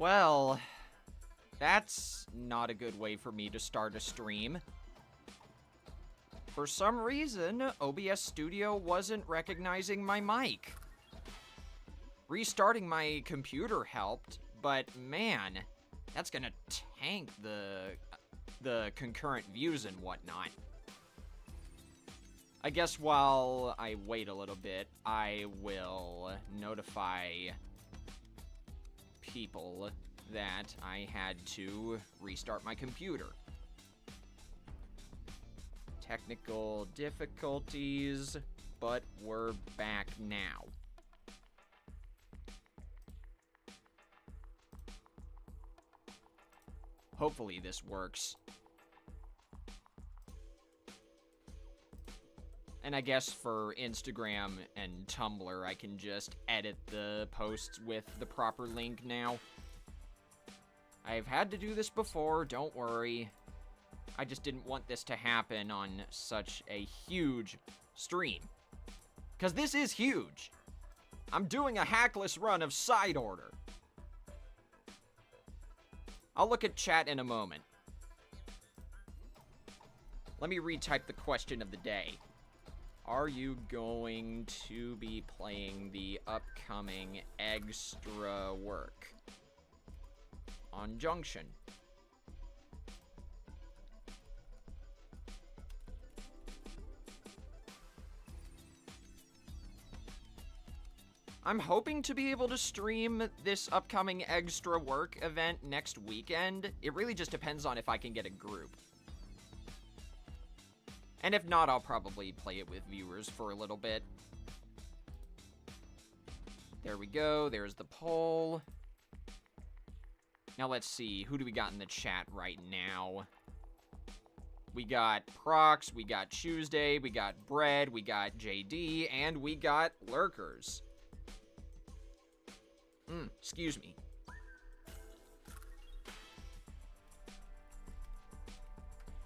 Well, that's not a good way for me to start a stream. For some reason, OBS Studio wasn't recognizing my mic. Restarting my computer helped, but man, that's gonna tank the concurrent views and whatnot. I guess while I wait a little bit, I will notify people that I had to restart my computer. Technical difficulties, but we're back now. Hopefully this works. And I guess for Instagram and Tumblr, I can just edit the posts with the proper link now. I've had to do this before, don't worry. I just didn't want this to happen on such a huge stream. Because this is huge. I'm doing a hackless run of Side Order. I'll look at chat in a moment. Let me retype the question of the day. Are you going to be playing the upcoming extra work on Junction? I'm hoping to be able to stream this upcoming extra work event next weekend. It really just depends on if I can get a group. And if not, I'll probably play it with viewers for a little bit. There we go. There's the poll. Now let's see. Who do we got in the chat right now? We got Prox, we got Tuesday, we got Bread, we got JD, and we got Lurkers. Excuse me.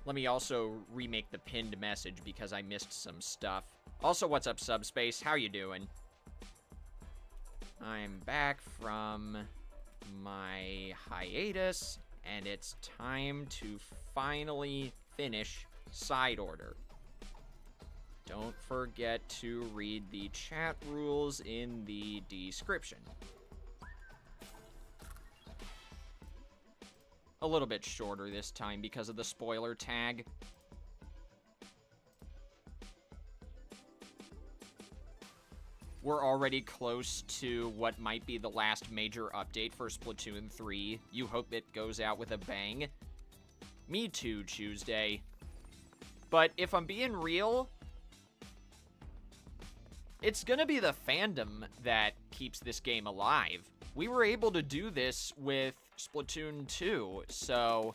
Let me also remake the pinned message because I missed some stuff. Also, what's up, Subspace? How you doing? I'm back from my hiatus, and it's time to finally finish Side Order. Don't forget to read the chat rules in the description. A little bit shorter this time because of the spoiler tag. We're already close to what might be the last major update for Splatoon 3. You hope it goes out with a bang. Me too, Tuesday. But if I'm being real, it's gonna be the fandom that keeps this game alive. We were able to do this with Splatoon 2, so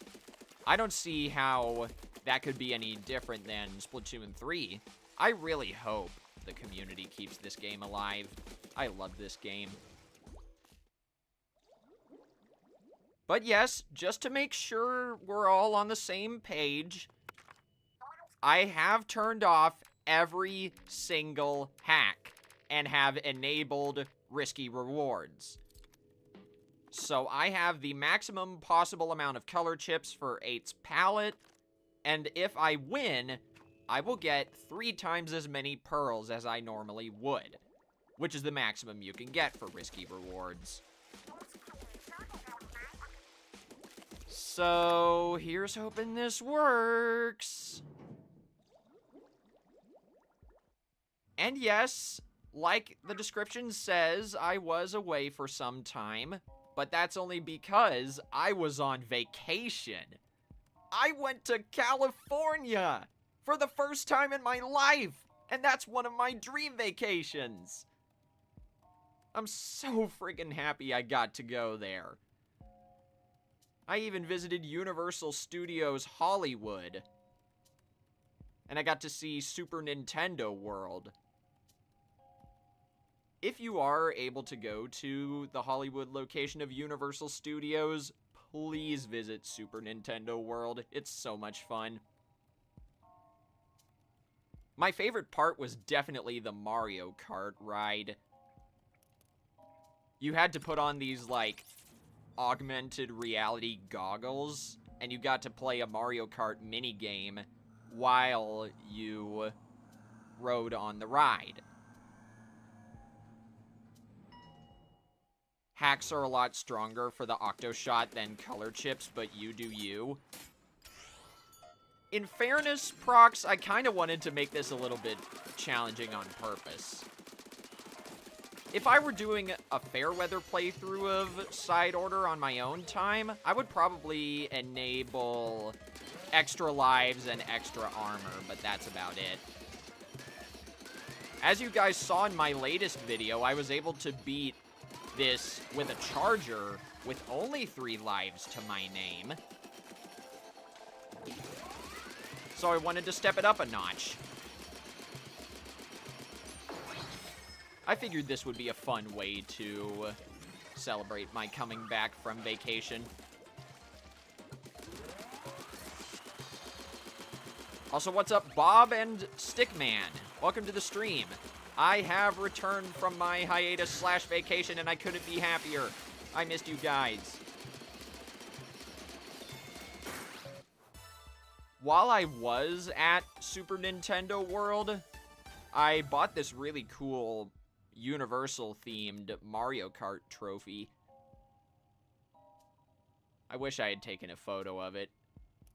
I don't see how that could be any different than Splatoon 3. I really hope the community keeps this game alive. I love this game. But yes, just to make sure we're all on the same page, I have turned off every single hack and have enabled risky rewards. So I have the maximum possible amount of color chips for 8's palette, and if I win, I will get 3 times as many pearls as I normally would, which is the maximum you can get for risky rewards. So here's hoping this works. And yes, like the description says, I was away for some time. But that's only because I was on vacation. I went to California for the first time in my life, and that's one of my dream vacations. I'm so friggin' happy I got to go there. I even visited Universal Studios Hollywood, and I got to see Super Nintendo World. If you are able to go to the Hollywood location of Universal Studios, please visit Super Nintendo World. It's so much fun. My favorite part was definitely the Mario Kart ride. You had to put on these, like, augmented reality goggles, and you got to play a Mario Kart minigame while you rode on the ride. Hacks are a lot stronger for the OCTO shot than color chips, but you do you. In fairness, Prox, I kind of wanted to make this a little bit challenging on purpose. If I were doing a fair weather playthrough of Side Order on my own time, I would probably enable extra lives and extra armor, but that's about it. As you guys saw in my latest video, I was able to beat this with a charger with only 3 lives to my name. So I wanted to step it up a notch. I figured this would be a fun way to celebrate my coming back from vacation. Also, what's up, Bob and Stickman? Welcome to the stream. I have returned from my hiatus/vacation, and I couldn't be happier. I missed you guys. While I was at Super Nintendo World, I bought this really cool Universal-themed Mario Kart trophy. I wish I had taken a photo of it.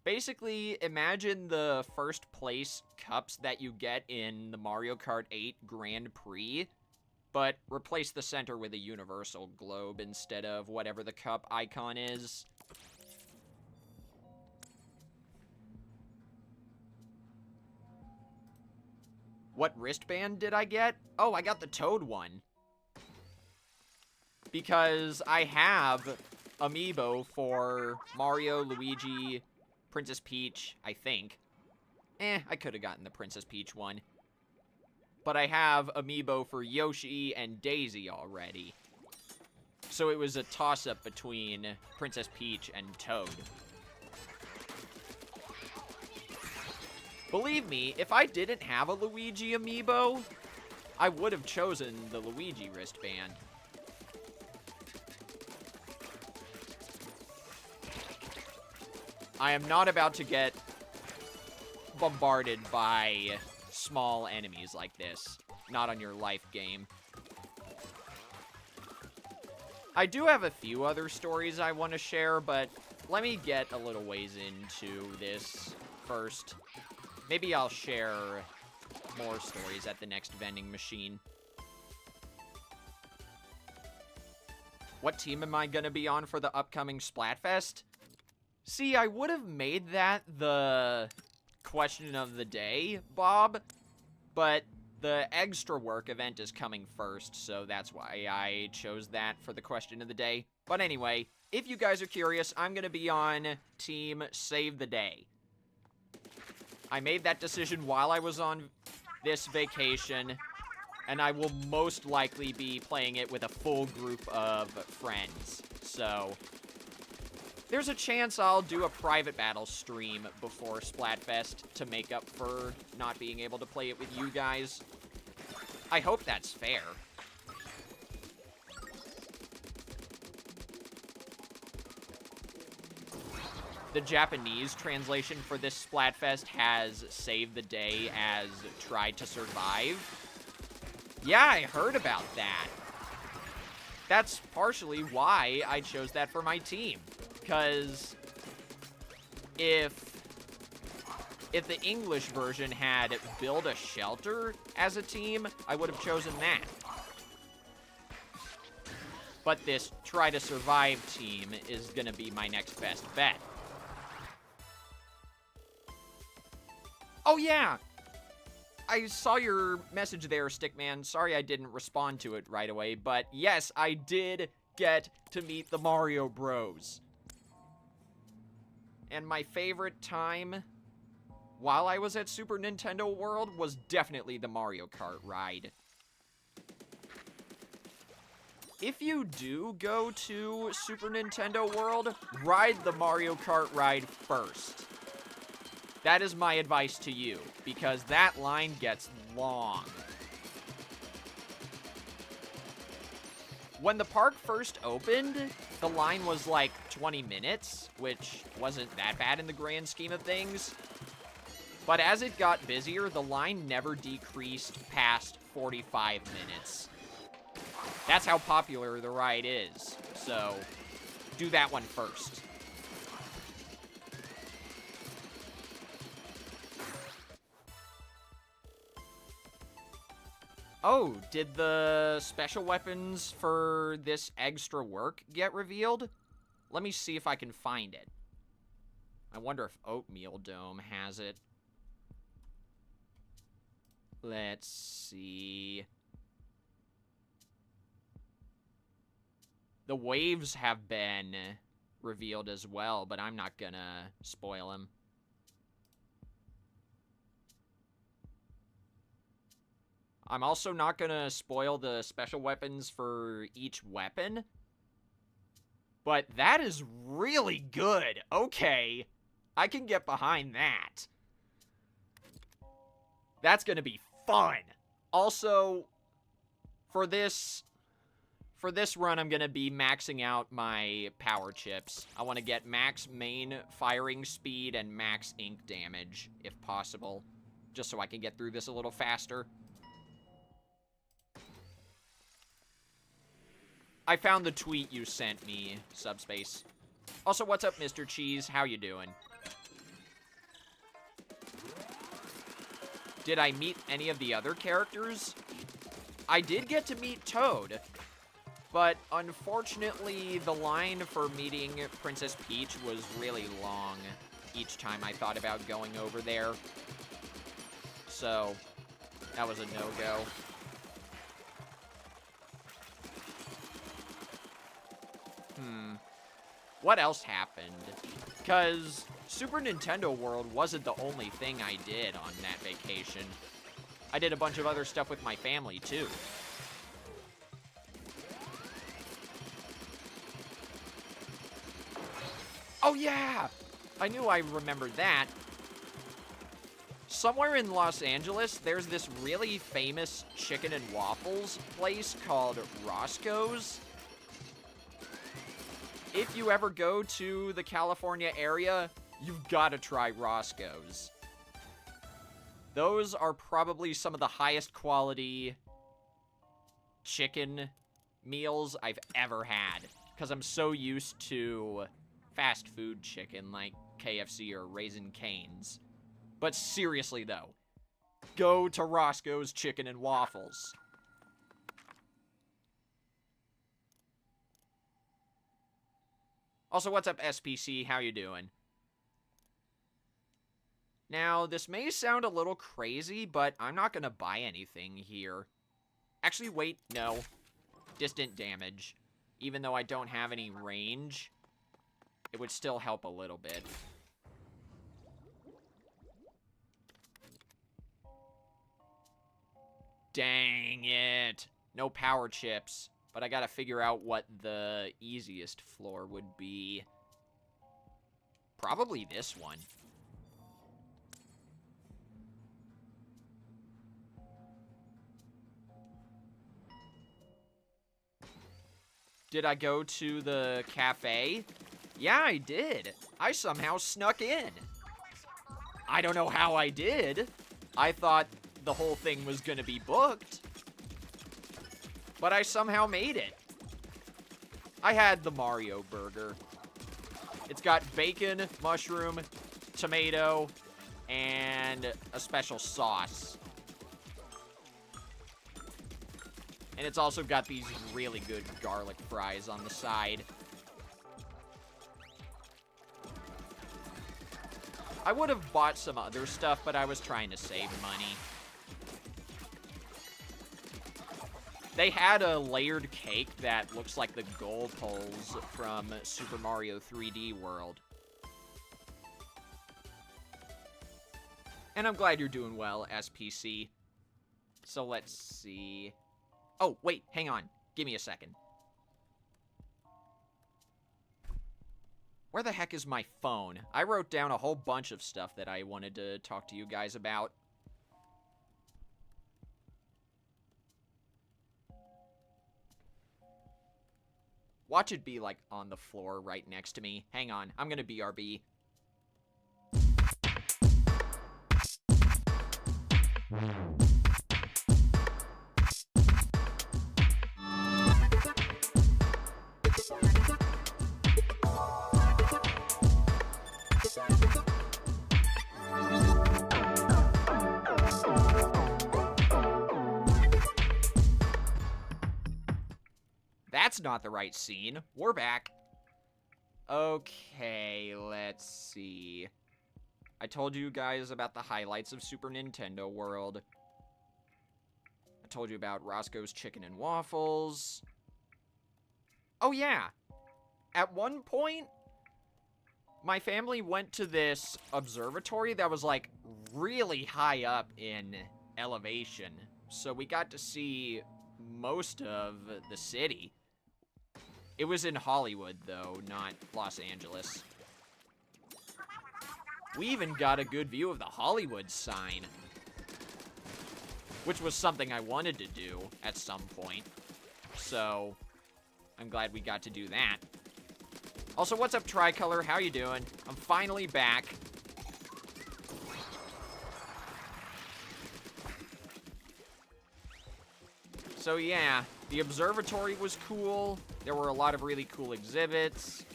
Basically, imagine the first place cups that you get in the Mario Kart 8 Grand Prix, but replace the center with a universal globe instead of whatever the cup icon is. What wristband did I get? Oh, I got the Toad one. Because I have amiibo for Mario, Luigi, Princess Peach, I think. I could have gotten the Princess Peach one. But I have amiibo for Yoshi and Daisy already. So it was a toss-up between Princess Peach and Toad. Believe me, if I didn't have a Luigi amiibo, I would have chosen the Luigi wristband. I am not about to get bombarded by small enemies like this. Not on your life, game. I do have a few other stories I want to share, but let me get a little ways into this first. Maybe I'll share more stories at the next vending machine. What team am I going to be on for the upcoming Splatfest? See, I would have made that the question of the day, Bob, but the extra work event is coming first, so that's why I chose that for the question of the day. But anyway, if you guys are curious, I'm going to be on Team Save the Day. I made that decision while I was on this vacation, and I will most likely be playing it with a full group of friends. So there's a chance I'll do a private battle stream before Splatfest to make up for not being able to play it with you guys. I hope that's fair. The Japanese translation for this Splatfest has Save the Day as Try to Survive. Yeah, I heard about that. That's partially why I chose that for my team. Because if the English version had Build a Shelter as a team, I would have chosen that. But this Try to Survive team is going to be my next best bet. Oh, yeah! I saw your message there, Stickman. Sorry I didn't respond to it right away, but yes, I did get to meet the Mario Bros. And my favorite time while I was at Super Nintendo World was definitely the Mario Kart ride. If you do go to Super Nintendo World, ride the Mario Kart ride first. That is my advice to you, because that line gets long. When the park first opened, the line was like 20 minutes, which wasn't that bad in the grand scheme of things. But as it got busier, the line never decreased past 45 minutes. That's how popular the ride is. So, do that one first. Oh, did the special weapons for this extra work get revealed? Let me see if I can find it. I wonder if Oatmeal Dome has it. Let's see. The waves have been revealed as well, but I'm not gonna spoil them. I'm also not gonna spoil the special weapons for each weapon. But that is really good. Okay. I can get behind that. That's gonna be fun. Also, for this run, I'm gonna be maxing out my power chips. I want to get max main firing speed and max ink damage, if possible. Just so I can get through this a little faster. I found the tweet you sent me, Subspace. Also, what's up, Mr. Cheese? How you doing? Did I meet any of the other characters? I did get to meet Toad, but unfortunately, the line for meeting Princess Peach was really long each time I thought about going over there. So, that was a no-go. What else happened? Because Super Nintendo World wasn't the only thing I did on that vacation. I did a bunch of other stuff with my family, too. Oh, yeah! I knew I remembered that. Somewhere in Los Angeles, there's this really famous chicken and waffles place called Roscoe's. If you ever go to the California area, you've got to try Roscoe's. Those are probably some of the highest quality chicken meals I've ever had. Because I'm so used to fast food chicken like KFC or Raising Cane's. But seriously though, go to Roscoe's Chicken and Waffles. Also, what's up, SPC? How you doing? Now, this may sound a little crazy, but I'm not gonna buy anything here. Actually, wait, no. Distant damage. Even though I don't have any range, it would still help a little bit. Dang it. No power chips. But I gotta figure out what the easiest floor would be. Probably this one. Did I go to the cafe? Yeah, I did. I somehow snuck in. I don't know how I did. I thought the whole thing was gonna be booked. But I somehow made it. I had the Mario burger. It's got bacon, mushroom, tomato, and a special sauce. And it's also got these really good garlic fries on the side. I would have bought some other stuff, but I was trying to save money. They had a layered cake that looks like the goal poles from Super Mario 3D World. And I'm glad you're doing well, SPC. So let's see. Oh, wait, hang on. Give me a second. Where the heck is my phone? I wrote down a whole bunch of stuff that I wanted to talk to you guys about. Watch it be, like, on the floor right next to me. Hang on, I'm gonna BRB. That's not the right scene. We're back. Okay, let's see. I told you guys about the highlights of Super Nintendo World. I told you about Roscoe's Chicken and Waffles. Oh yeah. At one point, my family went to this observatory that was, like, really high up in elevation. So we got to see most of the city. It was in Hollywood, though, not Los Angeles. We even got a good view of the Hollywood sign, which was something I wanted to do at some point. So, I'm glad we got to do that. Also, what's up, Tricolor? How you doing? I'm finally back. So yeah, the observatory was cool. There were a lot of really cool exhibits.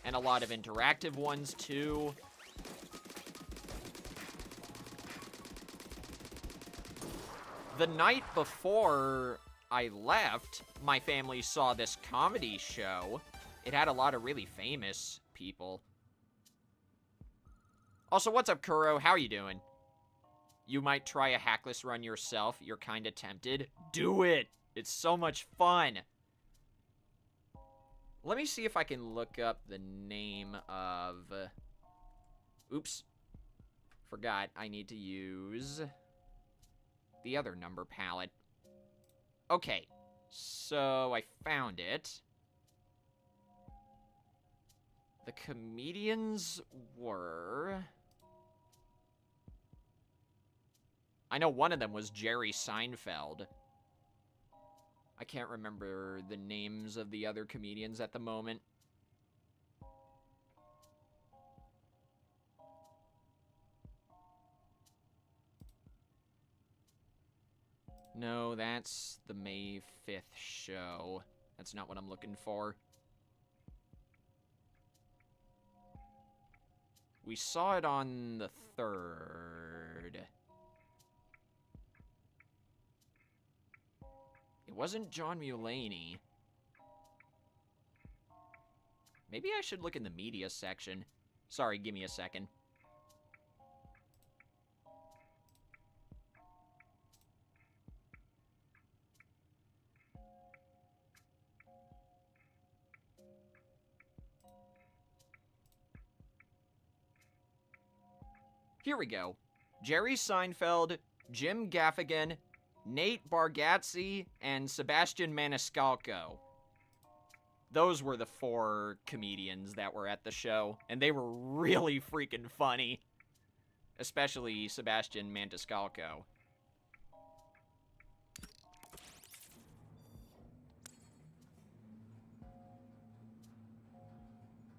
And a lot of interactive ones, too. The night before I left, my family saw this comedy show. It had a lot of really famous people. Also, what's up, Kuro? How you doing? You might try a hackless run yourself. You're kinda tempted. Do it! It's so much fun! Let me see if I can look up the name of... Oops. Forgot I need to use the other number palette. Okay, so I found it. The comedians were... I know one of them was Jerry Seinfeld. I can't remember the names of the other comedians at the moment. No, that's the May 5th show. That's not what I'm looking for. We saw it on the 3rd. It wasn't John Mulaney. Maybe I should look in the media section. Sorry, give me a second. Here we go. Jerry Seinfeld, Jim Gaffigan, Nate Bargatze, and Sebastian Maniscalco. Those were the 4 comedians that were at the show, and they were really freaking funny. Especially Sebastian Maniscalco.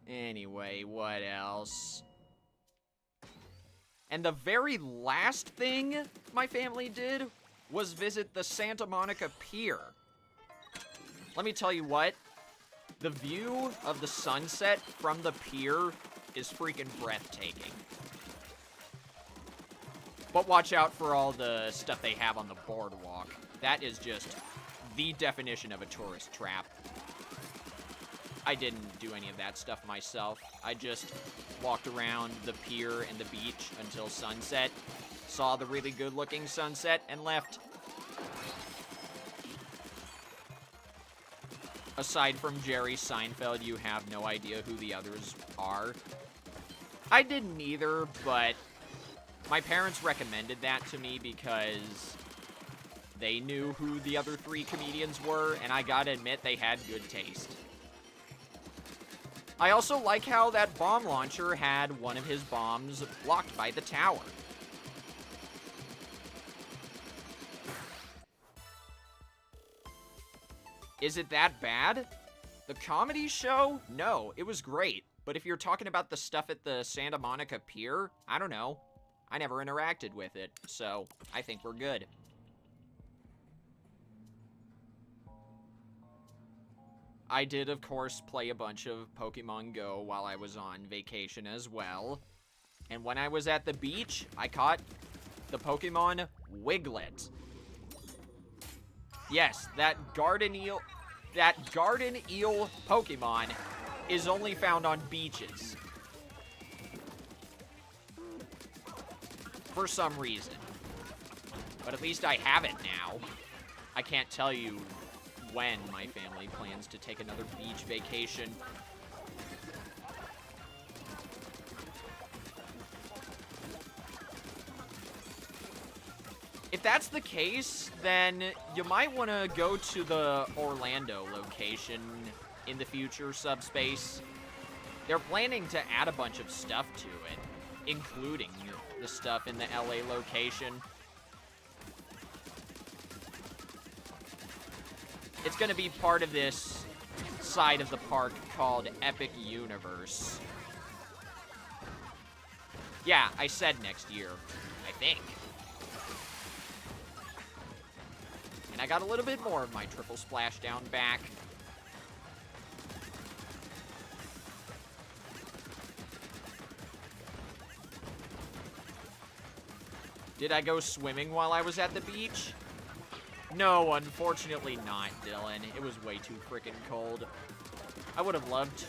Anyway, what else? And the very last thing my family did was visit the Santa Monica Pier. Let me tell you what, the view of the sunset from the pier is freaking breathtaking. But watch out for all the stuff they have on the boardwalk. That is just the definition of a tourist trap. I didn't do any of that stuff myself. I just walked around the pier and the beach until sunset, saw the really good-looking sunset, and left. Aside from Jerry Seinfeld, you have no idea who the others are. I didn't either, but my parents recommended that to me because they knew who the other 3 comedians were, and I gotta admit, they had good taste. I also like how that bomb launcher had one of his bombs blocked by the tower. Is it that bad? The comedy show? No, it was great. But if you're talking about the stuff at the Santa Monica Pier, I don't know. I never interacted with it, so I think we're good. I did, of course, play a bunch of Pokemon Go while I was on vacation as well. And when I was at the beach, I caught the Pokemon Wiglet. Yes, that garden eel Pokemon is only found on beaches. For some reason. But at least I have it now. I can't tell you when my family plans to take another beach vacation. If that's the case, then you might want to go to the Orlando location in the future, Subspace. They're planning to add a bunch of stuff to it, including the stuff in the LA location. It's going to be part of this side of the park called Epic Universe. Yeah, I said next year, I think. And I got a little bit more of my triple splashdown back. Did I go swimming while I was at the beach? No, unfortunately not, Dylan. It was way too freaking cold. I would have loved to.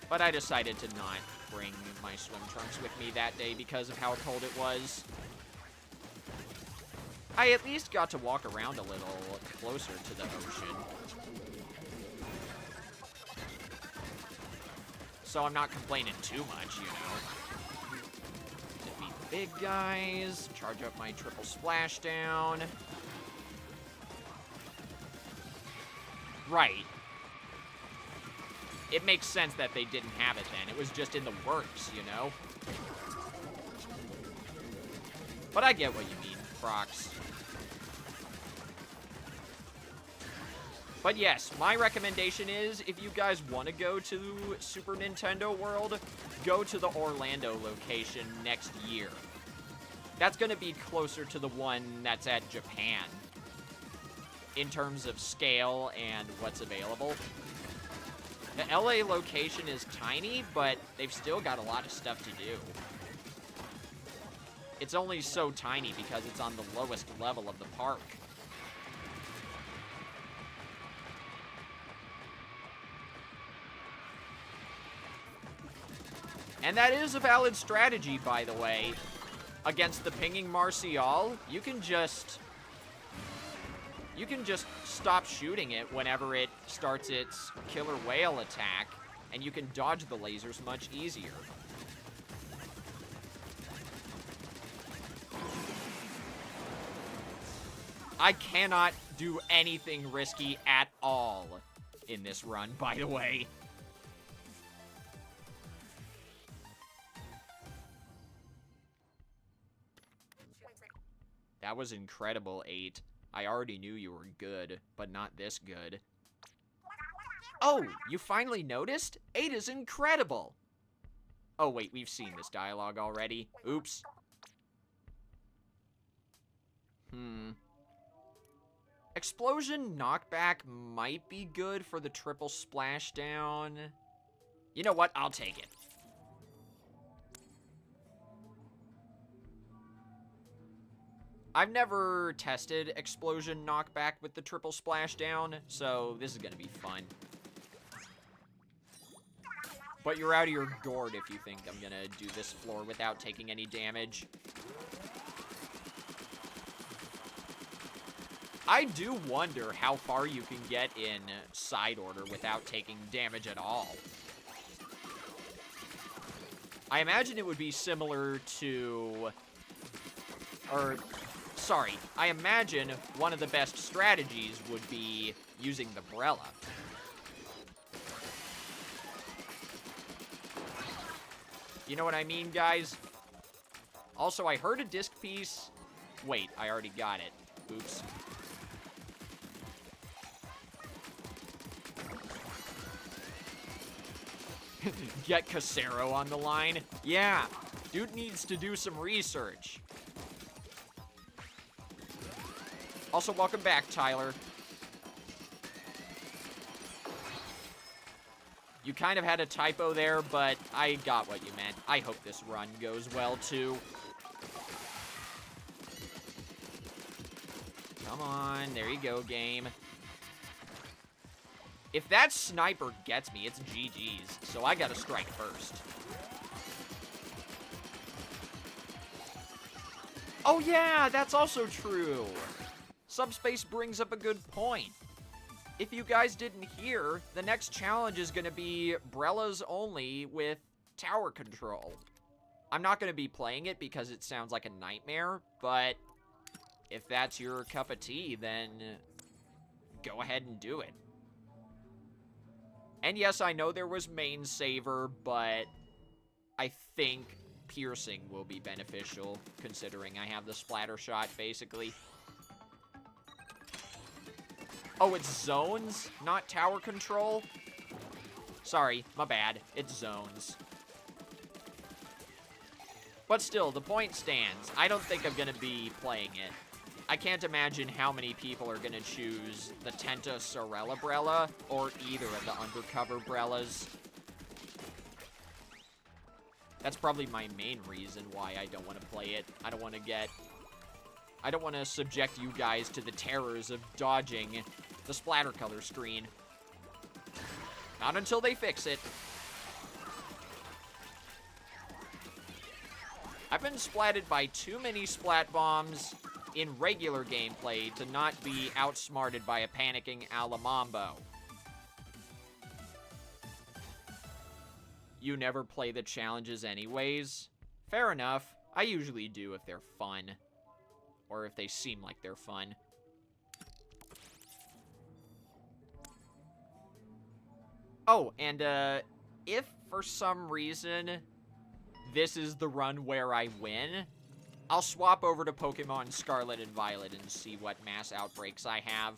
But I decided to not bring my swim trunks with me that day because of how cold it was. I at least got to walk around a little closer to the ocean. So I'm not complaining too much, you know. Defeat the big guys, charge up my triple splashdown. Right. It makes sense that they didn't have it then. It was just in the works, you know? But I get what you mean, Crocs. But yes, my recommendation is, if you guys want to go to Super Nintendo World, go to the Orlando location next year. That's going to be closer to the one that's at Japan, in terms of scale and what's available. The LA location is tiny, but they've still got a lot of stuff to do. It's only so tiny because it's on the lowest level of the park. And that is a valid strategy, by the way. Against the pinging Martial, you can just stop shooting it whenever it starts its killer whale attack, and you can dodge the lasers much easier. I cannot do anything risky at all in this run, by the way. That was incredible, 8. I already knew you were good, but not this good. Oh, you finally noticed? 8 is incredible! Oh, wait, we've seen this dialogue already. Oops. Explosion knockback might be good for the triple splashdown. You know what? I'll take it. I've never tested explosion knockback with the triple splashdown, so this is gonna be fun. But you're out of your gourd if you think I'm gonna do this floor without taking any damage. I do wonder how far you can get in side order without taking damage at all. I imagine it would be similar to... Sorry, I imagine one of the best strategies would be using the Brella. You know what I mean, guys? Also, I heard a disc piece. Wait, I already got it. Oops. Get Casero on the line. Yeah, dude needs to do some research. Also, welcome back, Tyler. You kind of had a typo there, but I got what you meant. I hope this run goes well, too. Come on, there you go, game. If that sniper gets me, it's GG's, so I gotta strike first. Oh yeah, that's also true. Subspace brings up a good point. If you guys didn't hear, the next challenge is gonna be Brellas only with tower control. I'm not gonna be playing it because it sounds like a nightmare, but if that's your cup of tea, then go ahead and do it. And yes, I know there was main saver, but I think piercing will be beneficial, considering I have the splatter shot, basically. Oh, it's zones, not tower control? Sorry, my bad. It's zones. But still, the point stands. I don't think I'm going to be playing it. I can't imagine how many people are going to choose the Tenta Sorella Brella or either of the undercover Brellas. That's probably my main reason why I don't want to play it. I don't want to subject you guys to the terrors of dodging the splatter color screen. Not until they fix it. I've been splatted by too many splat bombs in regular gameplay to not be outsmarted by a panicking Alamambo. You never play the challenges anyways? Fair enough. I usually do if they're fun. Or if they seem like they're fun. Oh, and if for some reason this is the run where I win, I'll swap over to Pokemon Scarlet and Violet and see what mass outbreaks I have.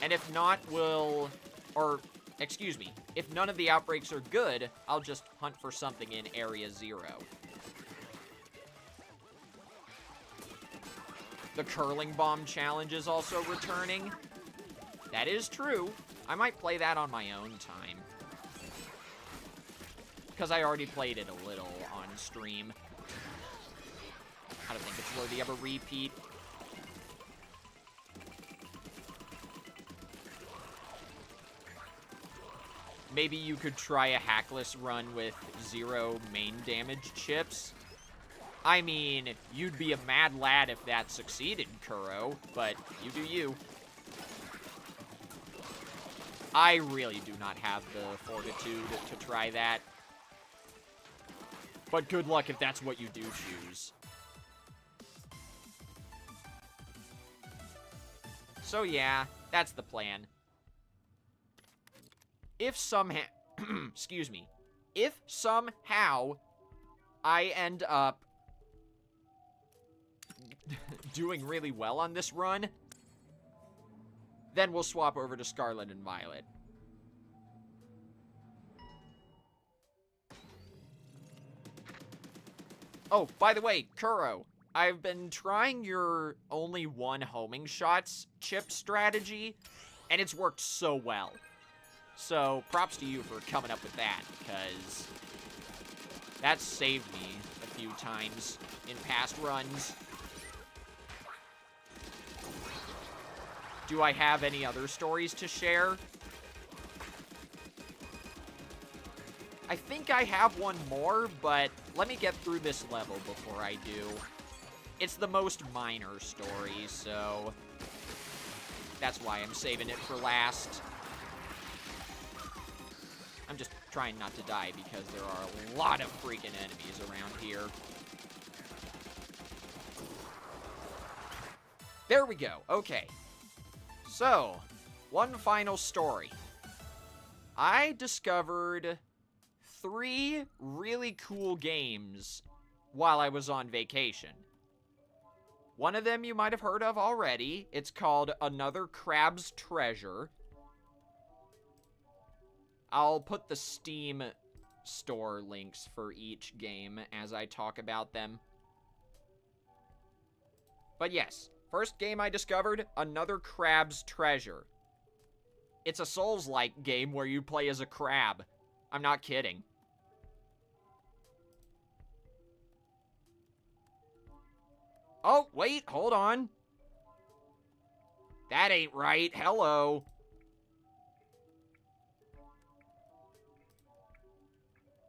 And if not, excuse me, if none of the outbreaks are good, I'll just hunt for something in Area 0. The Curling Bomb Challenge is also returning. That is true. I might play that on my own time. Because I already played it a little on stream. I don't think it's worthy of a repeat. Maybe you could try a hackless run with 0 main damage chips. I mean, you'd be a mad lad if that succeeded, Kuro, but you do you. I really do not have the fortitude to try that. But good luck if that's what you do choose. So yeah, that's the plan. If somehow, excuse me, if somehow I end up doing really well on this run, then we'll swap over to Scarlet and Violet. Oh, by the way, Kuro, I've been trying your only one homing shots chip strategy, and it's worked so well. So, props to you for coming up with that, because that's saved me a few times in past runs. Do I have any other stories to share? I think I have one more, but let me get through this level before I do. It's the most minor story, so that's why I'm saving it for last. I'm just trying not to die because there are a lot of freaking enemies around here. There we go. Okay. So, one final story. I discovered 3 really cool games while I was on vacation. One of them you might have heard of already. It's called Another Crab's Treasure. I'll put the Steam store links for each game as I talk about them. But yes, first game I discovered, Another Crab's Treasure. It's a Souls-like game where you play as a crab. I'm not kidding. Oh, wait, hold on. That ain't right. Hello.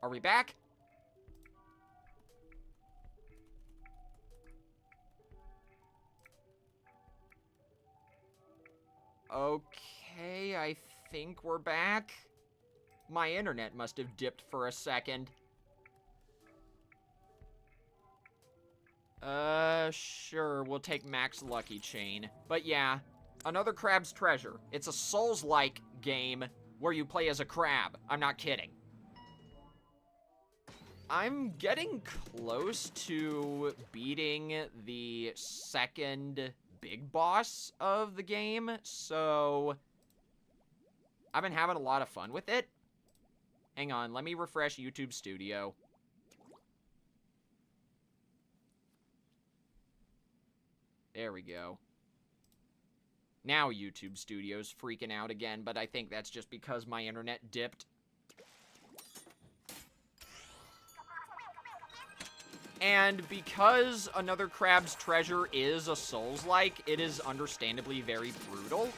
Are we back? Okay, I think we're back. My internet must have dipped for a second. Sure, we'll take Max Lucky Chain. But yeah, Another Crab's Treasure. It's a Souls-like game where you play as a crab. I'm not kidding. I'm getting close to beating the second big boss of the game, so I've been having a lot of fun with it. Hang on, let me refresh YouTube Studio. There we go. Now YouTube Studio's freaking out again, but I think that's just because my internet dipped. And because Another Crab's Treasure is a Souls-like, it is understandably very brutal.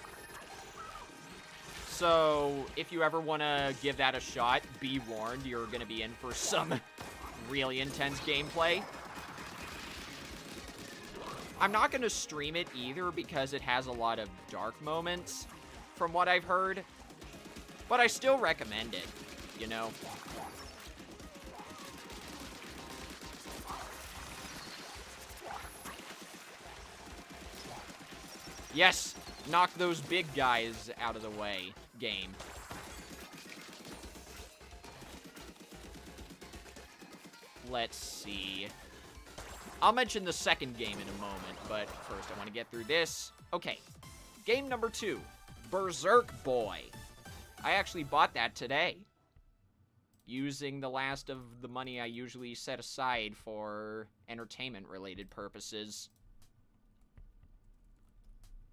So, if you ever want to give that a shot, be warned, you're going to be in for some really intense gameplay. I'm not going to stream it either because it has a lot of dark moments, from what I've heard. But I still recommend it, you know? Yes, knock those big guys out of the way, game. Let's see. I'll mention the second game in a moment, but first I want to get through this. Okay, game number 2, Berserk Boy. I actually bought that today, using the last of the money I usually set aside for entertainment-related purposes.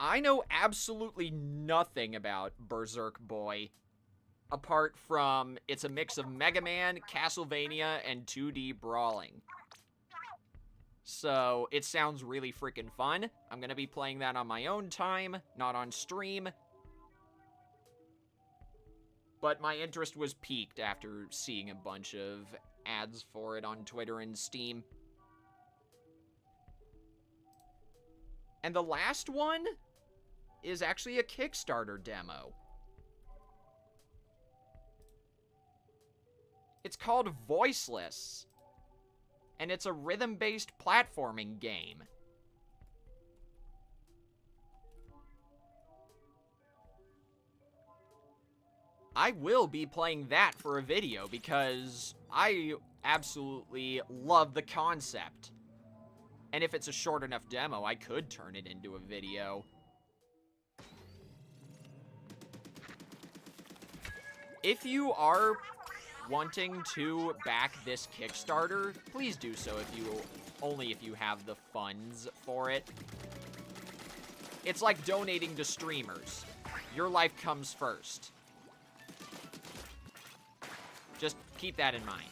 I know absolutely nothing about Berserk Boy, apart from it's a mix of Mega Man, Castlevania, and 2D brawling. So, it sounds really freaking fun. I'm gonna be playing that on my own time, not on stream. But my interest was piqued after seeing a bunch of ads for it on Twitter and Steam. And the last one is actually a Kickstarter demo. It's called Voiceless, and it's a rhythm-based platforming game. I will be playing that for a video because I absolutely love the concept. And if it's a short enough demo, I could turn it into a video. If you are wanting to back this Kickstarter, please do so only if you have the funds for it. It's like donating to streamers. Your life comes first. Just keep that in mind.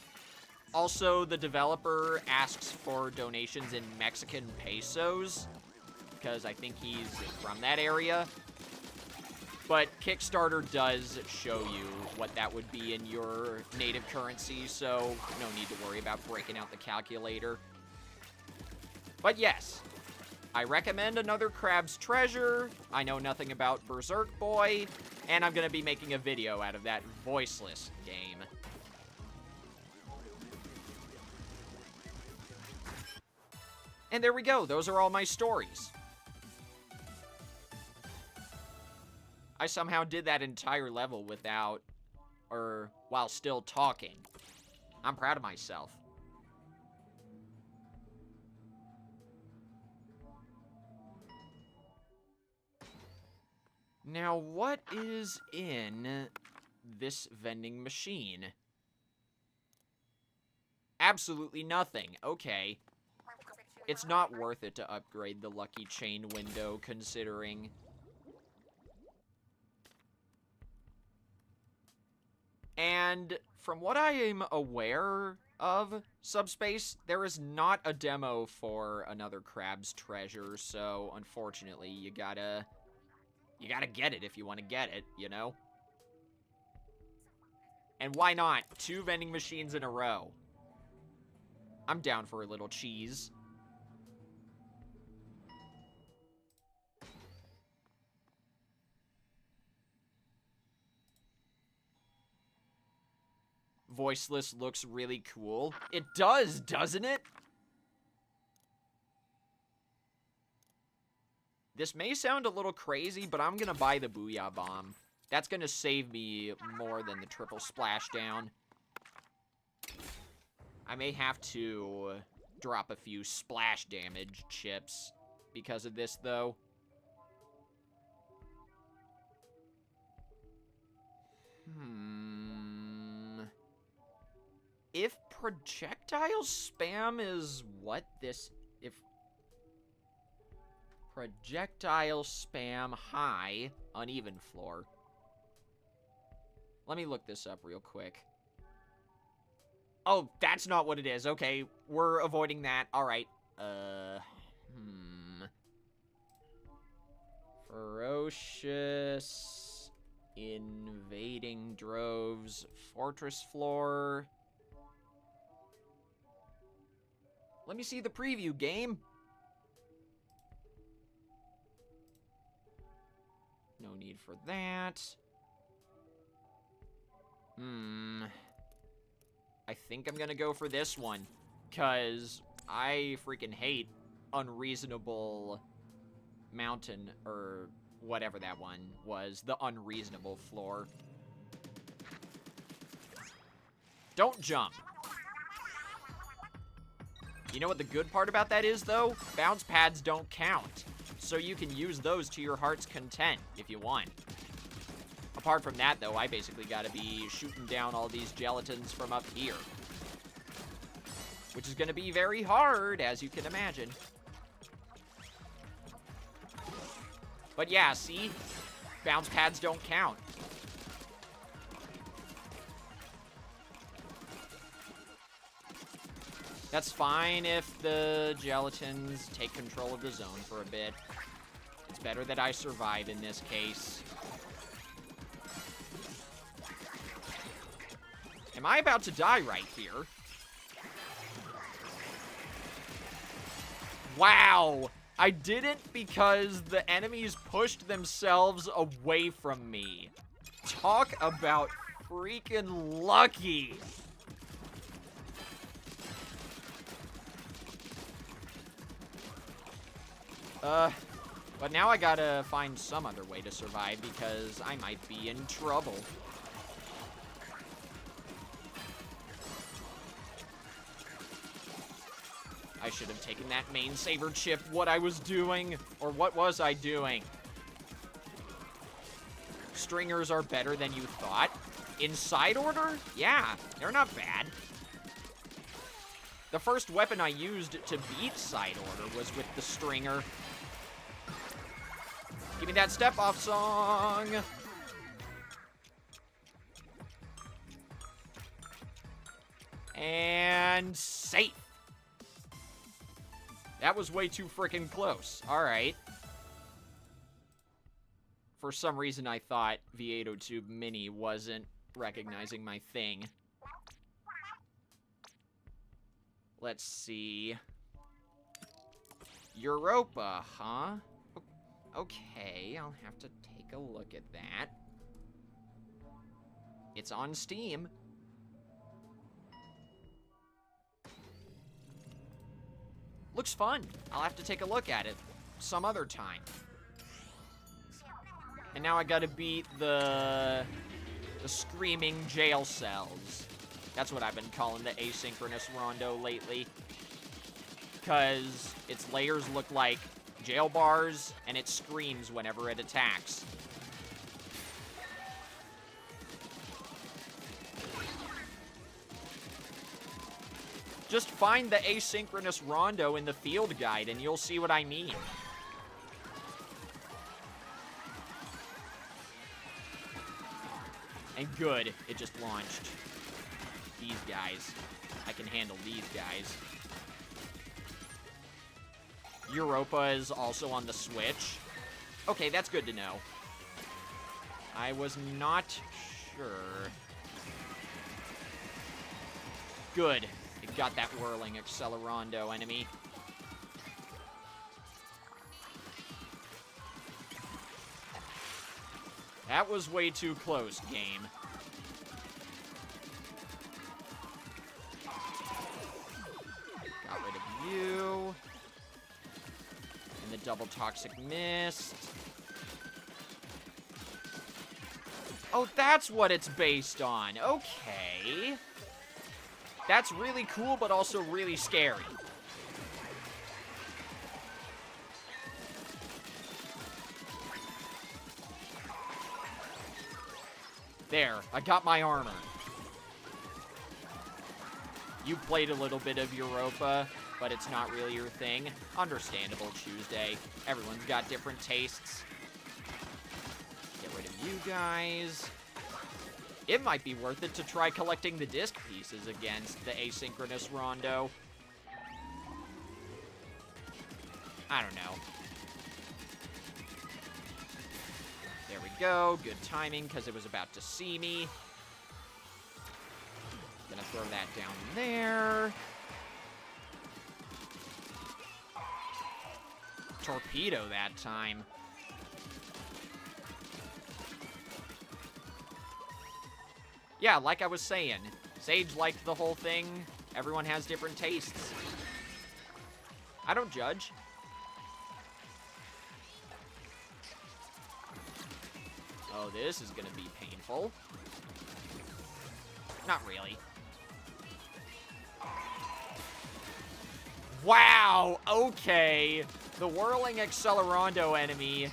Also, the developer asks for donations in Mexican pesos, because I think he's from that area. But Kickstarter does show you what that would be in your native currency, so no need to worry about breaking out the calculator. But yes, I recommend Another Crab's Treasure. I know nothing about Berserk Boy, and I'm going to be making a video out of that Voiceless game. And there we go. Those are all my stories. I somehow did that entire level while still talking. I'm proud of myself. Now, what is in this vending machine? Absolutely nothing. Okay. It's not worth it to upgrade the lucky chain window, considering. And from what I am aware of Subspace, there is not a demo for another Crab's Treasure, so unfortunately, you gotta get it if you want to get it, you know? And why not? 2 vending machines in a row. I'm down for a little cheese. Voiceless looks really cool. It does, doesn't it? This may sound a little crazy, but I'm gonna buy the Booyah Bomb. That's gonna save me more than the triple splashdown. I may have to drop a few splash damage chips because of this, though. If projectile spam is what this... If projectile spam high, uneven floor. Let me look this up real quick. Oh, that's not what it is. Okay, we're avoiding that. Alright. Ferocious invading droves. Fortress floor. Let me see the preview, game. No need for that. I think I'm gonna go for this one, because I freaking hate unreasonable mountain, or whatever that one was, the unreasonable floor. Don't jump. You know what the good part about that is, though? Bounce pads don't count, so you can use those to your heart's content if you want. Apart from that, though, I basically gotta be shooting down all these gelatins from up here. Which is gonna be very hard, as you can imagine. But yeah, see? Bounce pads don't count. That's fine if the gelatins take control of the zone for a bit. It's better that I survive in this case. Am I about to die right here? Wow! I didn't because the enemies pushed themselves away from me. Talk about freaking lucky! But now I gotta find some other way to survive because I might be in trouble. I should have taken that main saber chip. What I was doing, or what was I doing? Stringers are better than you thought. In side order? Yeah, they're not bad. The first weapon I used to beat side order was with the stringer. Give me that step-off song! And safe! That was way too freaking close. Alright. For some reason, I thought V802 Mini wasn't recognizing my thing. Let's see. Europa, huh? Okay, I'll have to take a look at that. It's on Steam. Looks fun. I'll have to take a look at it some other time. And now I gotta beat the screaming jail cells. That's what I've been calling the asynchronous rondo lately. Because its layers look like jail bars, and it screams whenever it attacks. Just find the asynchronous rondo in the field guide and you'll see what I mean. And good, it just launched. These guys. I can handle these guys. Europa is also on the Switch. Okay, that's good to know. I was not sure. Good. It got that whirling Accelerando enemy. That was way too close, game. Got rid of you. And the double Toxic Mist. Oh, that's what it's based on. Okay. That's really cool, but also really scary. There, I got my armor. You played a little bit of Europa, but it's not really your thing. Understandable, Tuesday. Everyone's got different tastes. Get rid of you guys. It might be worth it to try collecting the disc pieces against the asynchronous rondo. I don't know. There we go. Good timing, because it was about to see me. Gonna throw that down there. Torpedo that time. Yeah, like I was saying, Sage liked the whole thing. Everyone has different tastes. I don't judge. Oh, this is gonna be painful. Not really. Wow, okay. The whirling Accelerando enemy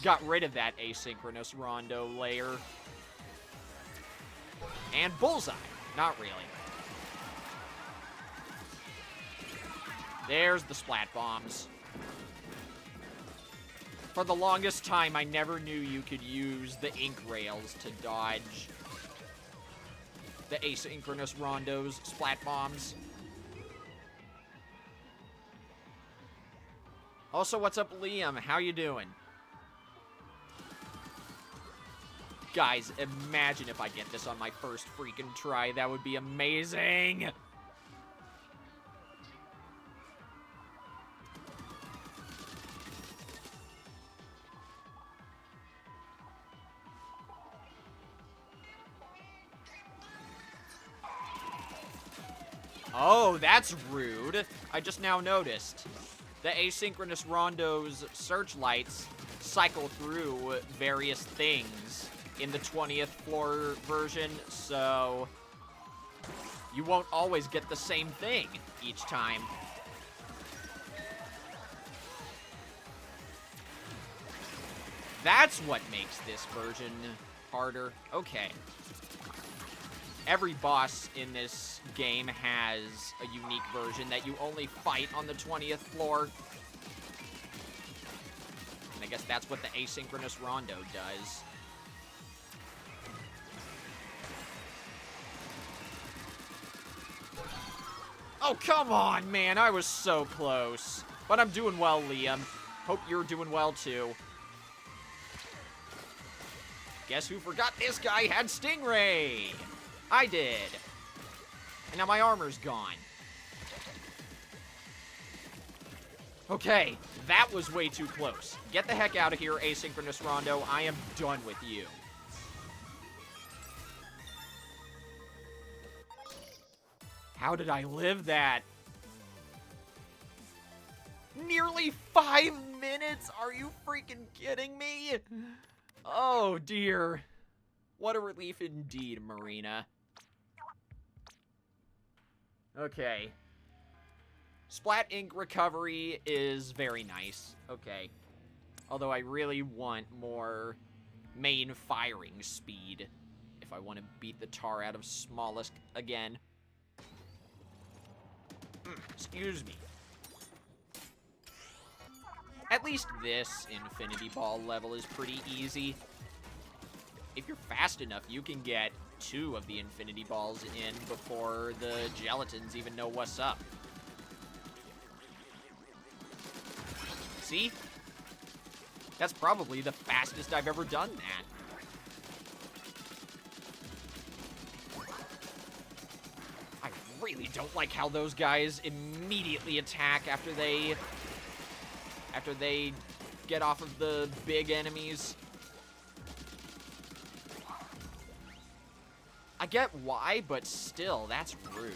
got rid of that asynchronous rondo layer. And bullseye. Not really. There's the splat bombs. For the longest time, I never knew you could use the ink rails to dodge the asynchronous rondos, splat bombs. Also, what's up, Liam? How you doing? Guys, imagine if I get this on my first freaking try. That would be amazing. Oh, that's rude. I just now noticed. The asynchronous rondo's searchlights cycle through various things in the 20th floor version, so you won't always get the same thing each time. That's what makes this version harder. Okay. Every boss in this game has a unique version that you only fight on the 20th floor. And I guess that's what the asynchronous rondo does. Oh, come on, man. I was so close. But I'm doing well, Liam. Hope you're doing well, too. Guess who forgot this guy had Stingray? I did. And now my armor's gone. Okay, that was way too close. Get the heck out of here, asynchronous rondo. I am done with you. How did I live that? Nearly 5 minutes? Are you freaking kidding me? Oh, dear. What a relief indeed, Marina. Okay. Splat ink recovery is very nice. Okay. Although I really want more main firing speed if I want to beat the tar out of Smallest again. Excuse me. At least this Infinity Ball level is pretty easy. If you're fast enough, you can get 2 of the Infinity Balls in before the gelatins even know what's up. See? That's probably the fastest I've ever done that. I really don't like how those guys immediately attack after they get off of the big enemies. I get why, but still, that's rude.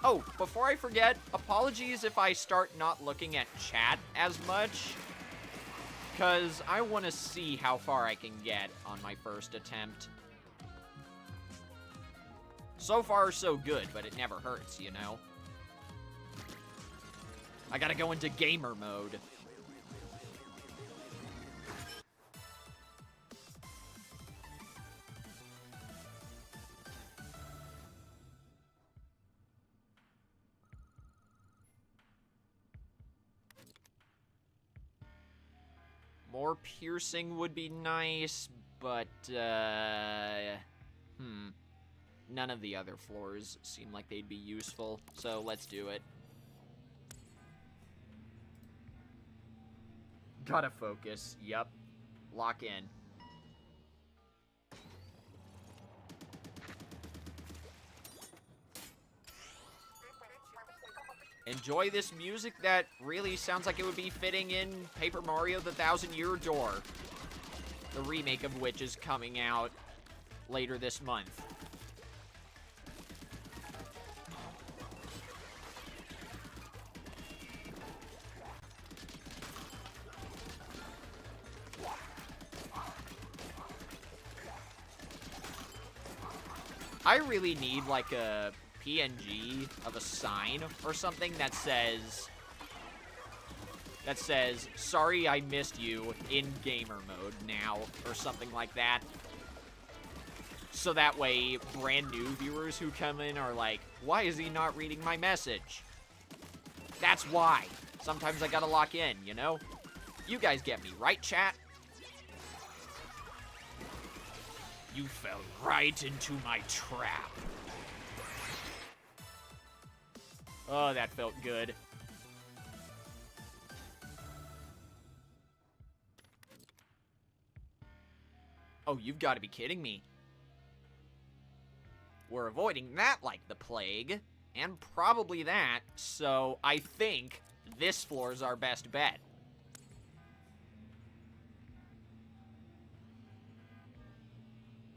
Oh, before I forget, apologies if I start not looking at chat as much, because I want to see how far I can get on my first attempt. So far, so good, but it never hurts, you know? I gotta go into gamer mode. More piercing would be nice, but, none of the other floors seem like they'd be useful, so let's do it. Gotta focus, yep. Lock in. Enjoy this music that really sounds like it would be fitting in Paper Mario: The Thousand-Year Door, the remake of which is coming out later this month. I really need, like, a PNG of a sign or something that says, sorry I missed you in gamer mode now, or something like that. So that way, brand new viewers who come in are like, why is he not reading my message? That's why. Sometimes I gotta lock in, you know? You guys get me, right, chat? You fell right into my trap. Oh, that felt good. Oh, you've got to be kidding me. We're avoiding that like the plague, and probably that, so I think this floor's our best bet.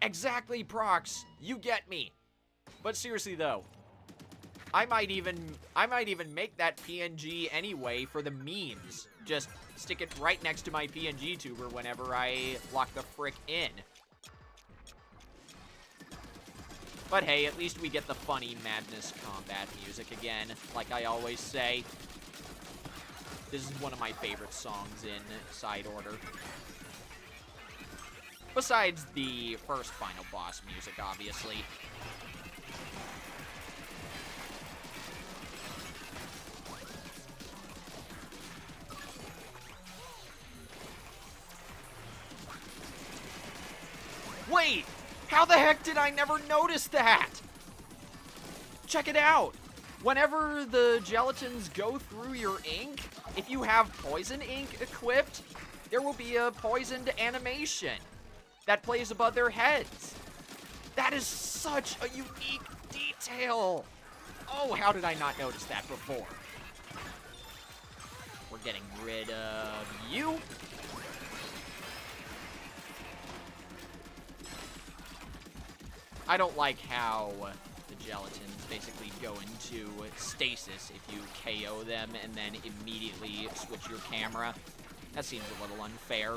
Exactly, Prox. You get me. But seriously, though, I might even make that PNG anyway for the memes. Just stick it right next to my PNG tuber whenever I lock the frick in. But hey, at least we get the funny Madness combat music again, like I always say. This is one of my favorite songs in side order. Besides the first final boss music, obviously. Wait! How the heck did I never notice that? Check it out! Whenever the gelatins go through your ink, if you have poison ink equipped, there will be a poisoned animation that plays above their heads. That is such a unique detail. Oh, how did I not notice that before? We're getting rid of you. I don't like how the gelatins basically go into stasis if you KO them and then immediately switch your camera. That seems a little unfair.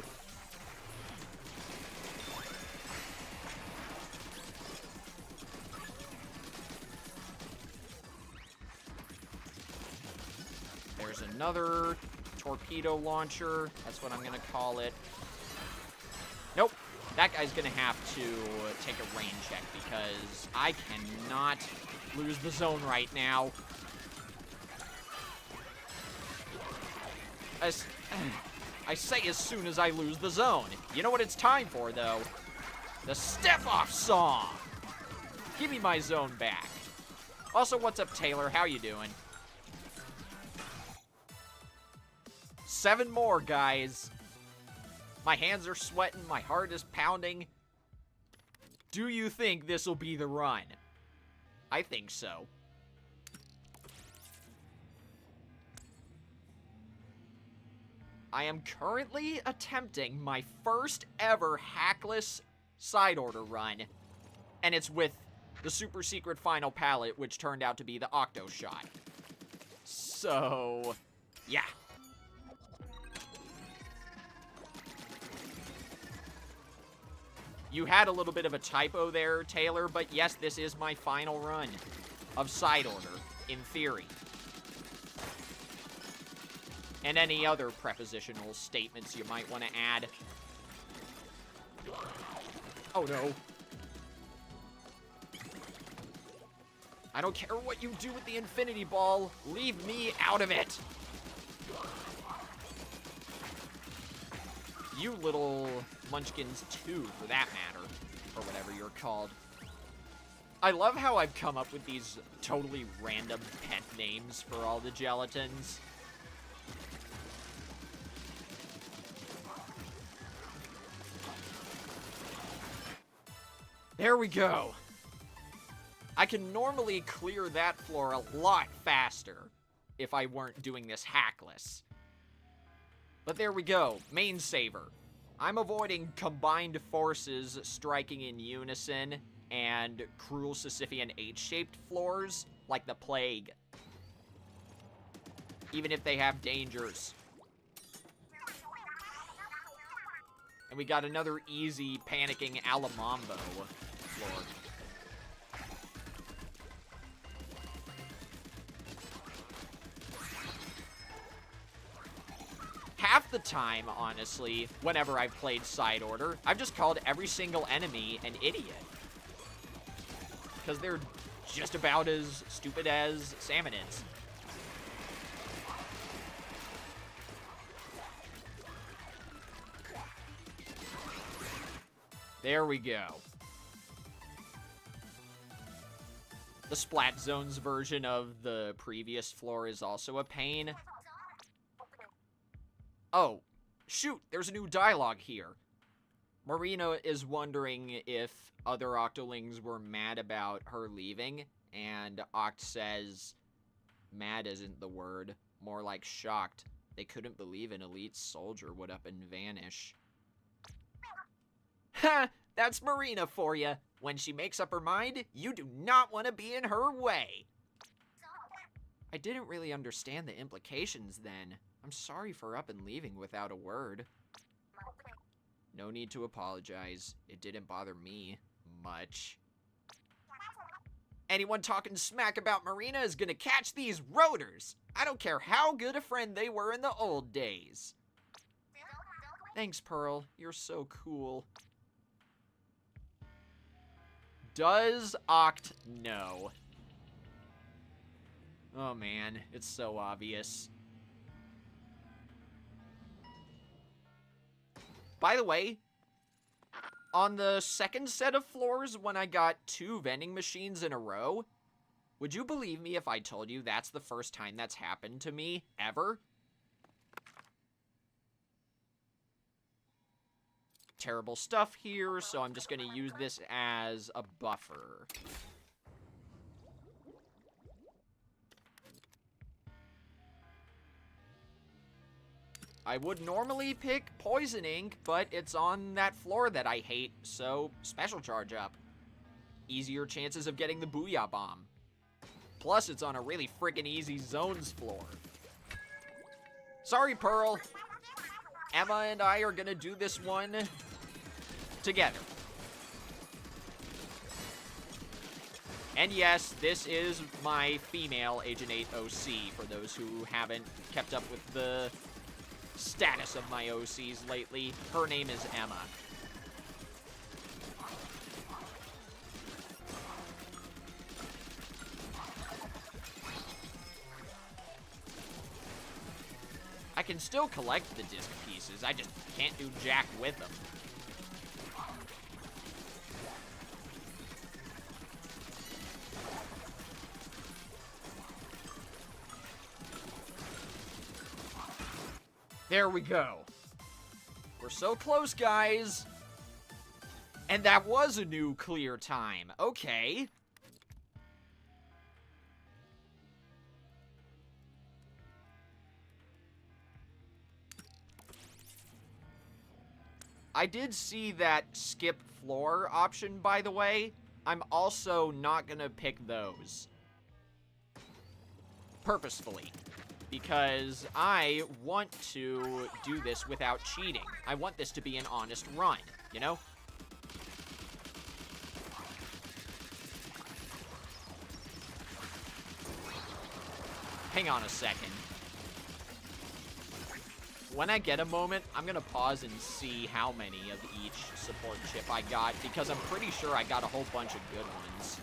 There's another torpedo launcher. That's what I'm gonna call it. Nope. That guy's gonna have to take a rain check because I cannot lose the zone right now. I say as soon as I lose the zone. You know what it's time for, though? The step-off song! Give me my zone back. Also, what's up, Taylor? How you doing? 7 more, guys. My hands are sweating. My heart is pounding. Do you think this will be the run? I think so. I am currently attempting my first ever hackless side order run, and it's with the super secret final palette, which turned out to be the OCTO shot. So, yeah. You had a little bit of a typo there, Taylor, but yes, this is my final run of side order, in theory. And any other prepositional statements you might want to add. Oh, no. I don't care what you do with the infinity ball. Leave me out of it. You little munchkins, too, for that matter. Or whatever you're called. I love how I've come up with these totally random pet names for all the gelatins. There we go. I can normally clear that floor a lot faster if I weren't doing this hackless. But there we go. Main saver. I'm avoiding combined forces striking in unison and cruel Sisyphean H-shaped floors like the plague. Even if they have dangers. And we got another easy panicking Alamambo floor. Half the time, honestly, whenever I've played side order, I've just called every single enemy an idiot. Because they're just about as stupid as salmonids. There we go. The Splat Zones version of the previous floor is also a pain. Oh, shoot, there's a new dialogue here. Marina is wondering if other Octolings were mad about her leaving, and Oct says, mad isn't the word, more like shocked. They couldn't believe an elite soldier would up and vanish. Ha! That's Marina for you. When she makes up her mind, you do not want to be in her way. I didn't really understand the implications then. I'm sorry for up and leaving without a word. No need to apologize. It didn't bother me much. Anyone talking smack about Marina is gonna catch these rotors. I don't care how good a friend they were in the old days. Thanks, Pearl. You're so cool. Does Oct know? Oh man, it's so obvious. By the way, on the second set of floors when I got 2 vending machines in a row, would you believe me if I told you that's the first time that's happened to me, ever? Terrible stuff here, so I'm just gonna use this as a buffer. I would normally pick Poison Ink, but it's on that floor that I hate, so special charge up. Easier chances of getting the Booyah Bomb. Plus, it's on a really freaking easy zones floor. Sorry, Pearl. Emma and I are gonna do this one together. And yes, this is my female Agent 8 OC, for those who haven't kept up with the status of my OCs lately. Her name is Emma. can still collect the disc pieces. I just can't do jack with them. There we go. We're so close, guys. And that was a new clear time. Okay. I did see that skip floor option, by the way. I'm also not gonna pick those. Purposefully. Because I want to do this without cheating. I want this to be an honest run, you know? Hang on a second. When I get a moment, I'm gonna pause and see how many of each support chip I got, because I'm pretty sure I got a whole bunch of good ones.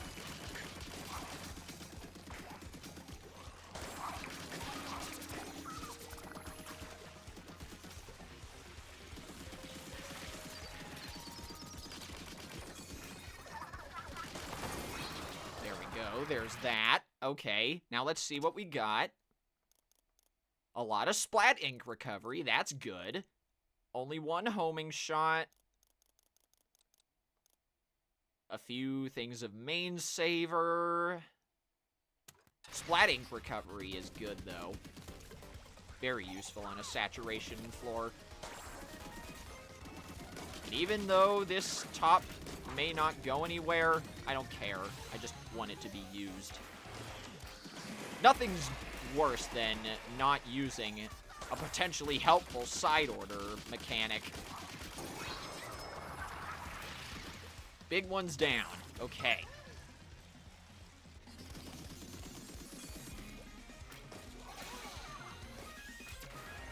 There we go, there's that. Okay, now let's see what we got. A lot of splat ink recovery, that's good. Only one homing shot. A few things of main saver. Splat ink recovery is good, though. Very useful on a saturation floor. And even though this top may not go anywhere, I don't care. I just want it to be used. Nothing's worse than not using a potentially helpful side order mechanic. Big one's down. Okay.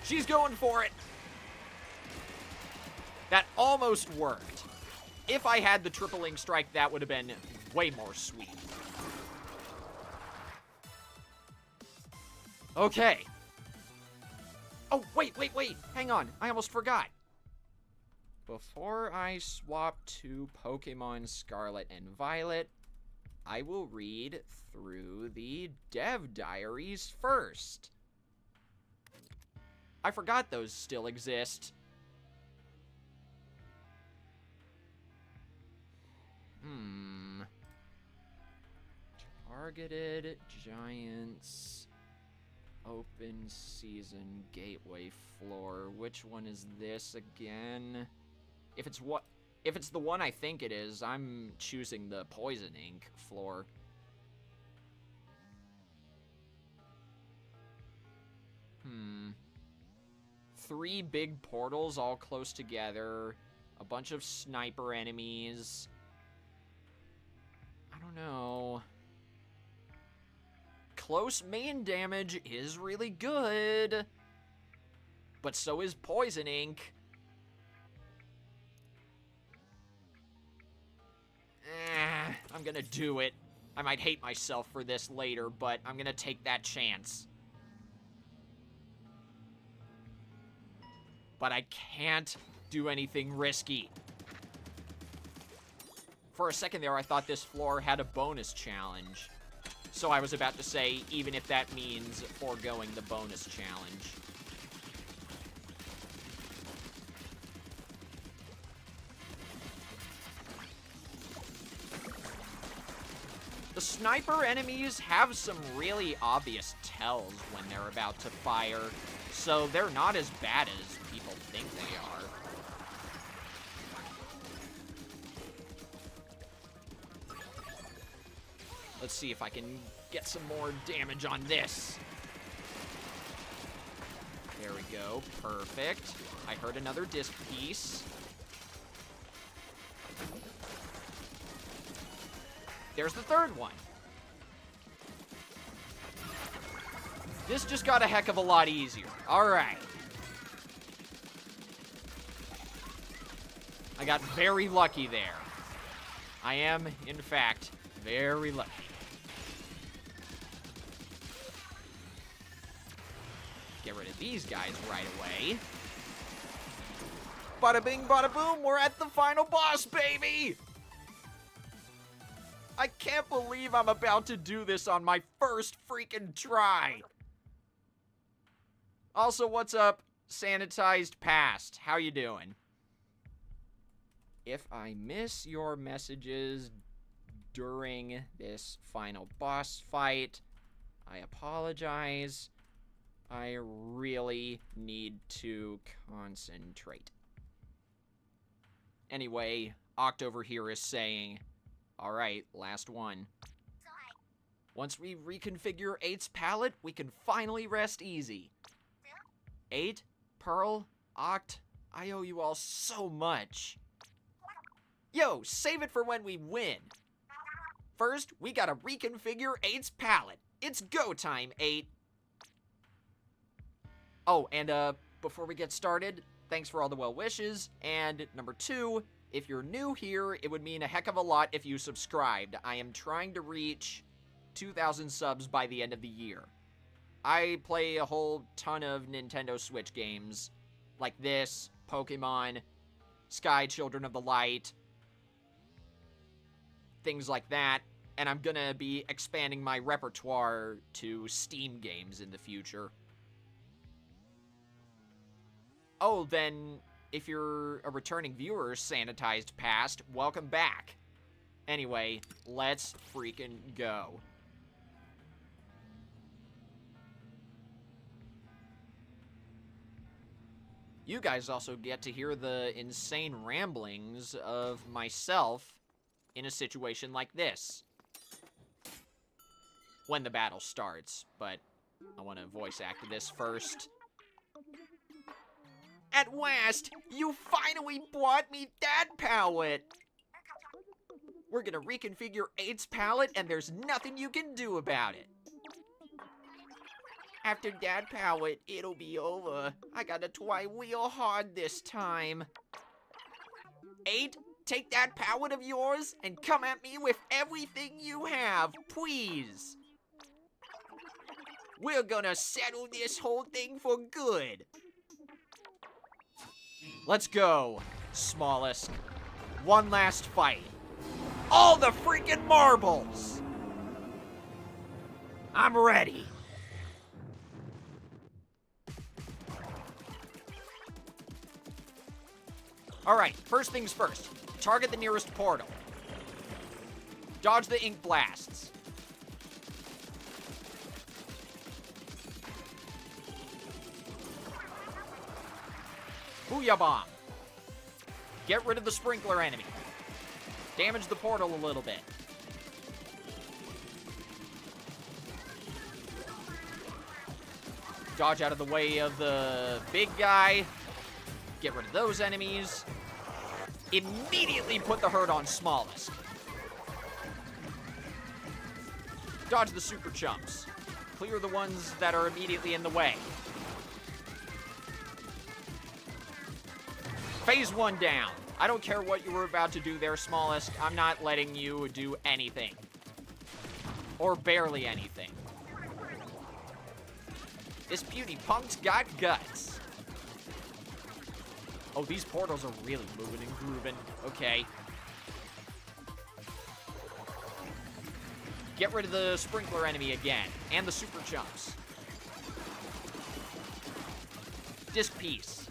She's going for it. That almost worked. If I had the triple ink strike, that would have been way more sweet. Okay. Oh, wait. Hang on. I almost forgot. Before I swap to Pokemon Scarlet and Violet, I will read through the dev diaries first. I forgot those still exist. Targeted Giants Open Season Gateway Floor. Which one is this again? If it's the one I think it is, I'm choosing the Poison Ink floor. Three big portals all close together. A bunch of sniper enemies. I don't know. Close main damage is really good. But so is Poison Ink. I'm gonna do it. I might hate myself for this later, but I'm gonna take that chance. But I can't do anything risky. For a second there, I thought this floor had a bonus challenge. So I was about to say, even if that means foregoing the bonus challenge. The sniper enemies have some really obvious tells when they're about to fire, so they're not as bad as people think they are. Let's see if I can get some more damage on this. There we go. Perfect. I heard another disc piece. There's the third one. This just got a heck of a lot easier. All right. I got very lucky there. I am, in fact, very lucky. Get rid of of these guys right away. Bada bing, bada boom, we're at the final boss, baby! I can't believe I'm about to do this on my first freaking try. Also, what's up, Sanitized Past? How you doing? If I miss your messages during this final boss fight, I apologize. I really need to concentrate. Anyway, Oct over here is saying, alright, last one. Once we reconfigure 8's palette, we can finally rest easy. 8, Pearl, Oct, I owe you all so much. Yo, save it for when we win. First, we gotta reconfigure 8's palette. It's go time, 8. Oh, and before we get started, thanks for all the well wishes. And number 2, if you're new here, it would mean a heck of a lot if you subscribed. I am trying to reach 2,000 subs by the end of the year. I play a whole ton of Nintendo Switch games, like this, Pokemon, Sky Children of the Light, things like that, and I'm gonna be expanding my repertoire to Steam games in the future. Oh, then, if you're a returning viewer, Sanitized Past, welcome back. Anyway, let's freaking go. You guys also get to hear the insane ramblings of myself in a situation like this when the battle starts, but I want to voice act this first. At last, you finally brought me that palette! We're gonna reconfigure 8's palette, and there's nothing you can do about it. After that palette, it'll be over. I gotta try real hard this time. 8, take that palette of yours and come at me with everything you have, please. We're gonna settle this whole thing for good. Let's go, Smallest. One last fight. All the freaking marbles! I'm ready. Alright, first things first. Target the nearest portal. Dodge the ink blasts. Booyah Bomb. Get rid of the sprinkler enemy. Damage the portal a little bit. Dodge out of the way of the big guy. Get rid of those enemies. Immediately put the hurt on Smallest. Dodge the super chumps. Clear the ones that are immediately in the way. Phase 1 down. I don't care what you were about to do there, Smallest. I'm not letting you do anything. Or barely anything. This beauty punk's got guts. Oh, these portals are really moving and grooving. Okay. Get rid of the sprinkler enemy again. And the super chumps. Disc piece.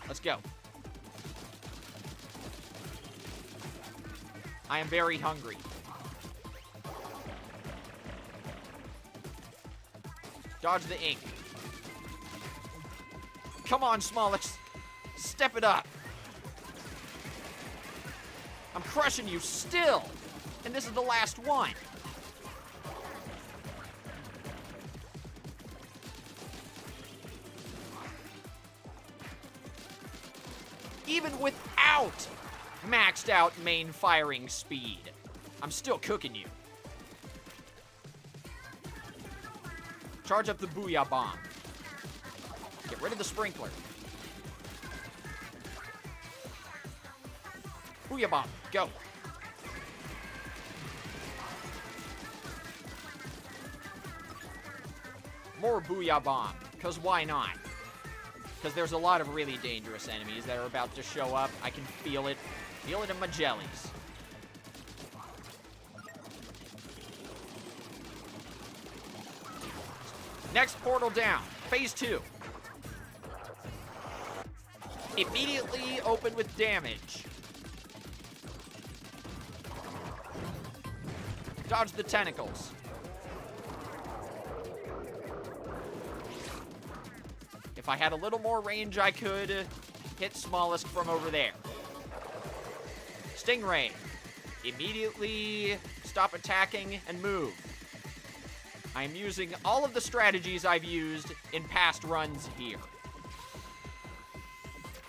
Let's go. I am very hungry. Dodge the ink. Come on, Smallest. Step it up. I'm crushing you still. And this is the last one. Even without maxed out main firing speed, I'm still cooking you. Charge up the Booyah Bomb. Get rid of the sprinkler. Booyah Bomb, go. More Booyah Bomb, because why not? Because there's a lot of really dangerous enemies that are about to show up. I can feel it. Feel it in my jellies. Next portal down. Phase 2. Immediately open with damage. Dodge the tentacles. If I had a little more range, I could hit Smallest from over there. Stingray. Immediately stop attacking and move. I am using all of the strategies I've used in past runs here.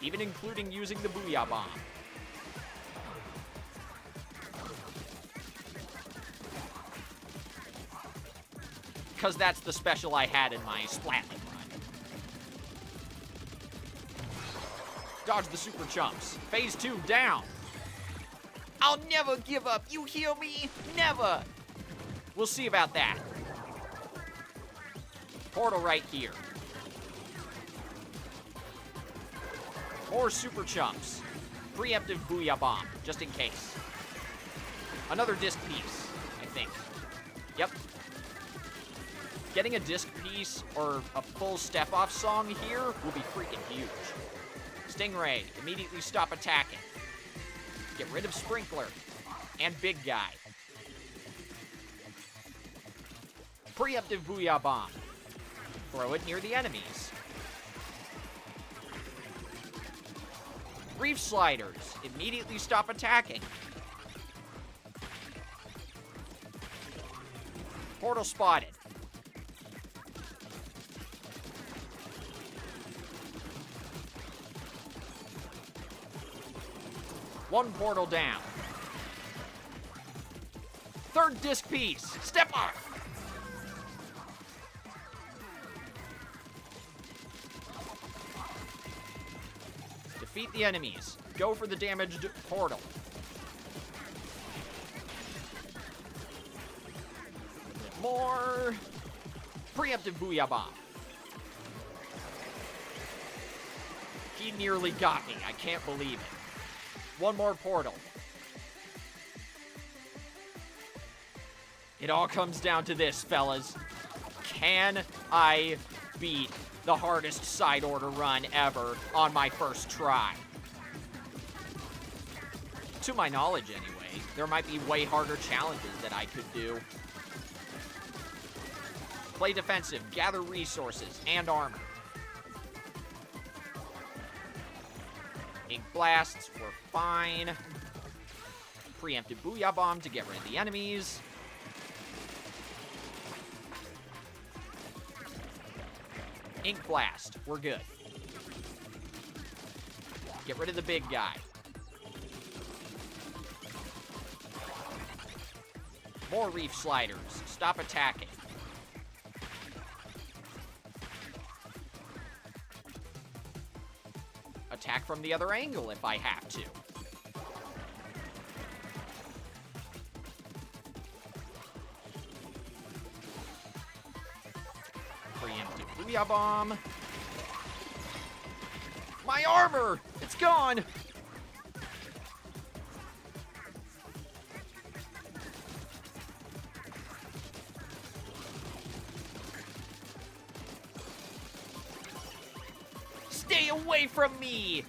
Even including using the Booyah Bomb. Because that's the special I had in my Splatling run. Dodge the super chumps. Phase 2 down. I'll never give up. You hear me? Never. We'll see about that. Portal right here. More super chumps. Preemptive Booyah Bomb, just in case. Another disc piece, I think. Yep. Getting a disc piece or a full step-off song here will be freaking huge. Stingray, immediately stop attacking. Get rid of Sprinkler. And Big Guy. Preemptive Booyah Bomb. Throw it near the enemies. Reef Sliders. Immediately stop attacking. Portal spotted. One portal down. Third disc piece. Step off. Defeat the enemies. Go for the damaged portal. More. Preemptive Booyah Bomb. He nearly got me. I can't believe it. One more portal. It all comes down to this, fellas. Can I beat the hardest side order run ever on my first try? To my knowledge, anyway. There might be way harder challenges that I could do. Play defensive, gather resources, and armor. Ink blasts were fine. Preemptive Booyah Bomb to get rid of the enemies. Ink blast, we're good. Get rid of the big guy. More reef sliders. Stop attacking. Attack from the other angle if I have to. Preemptive Booyah Bomb. My armor! It's gone! Stay away from me!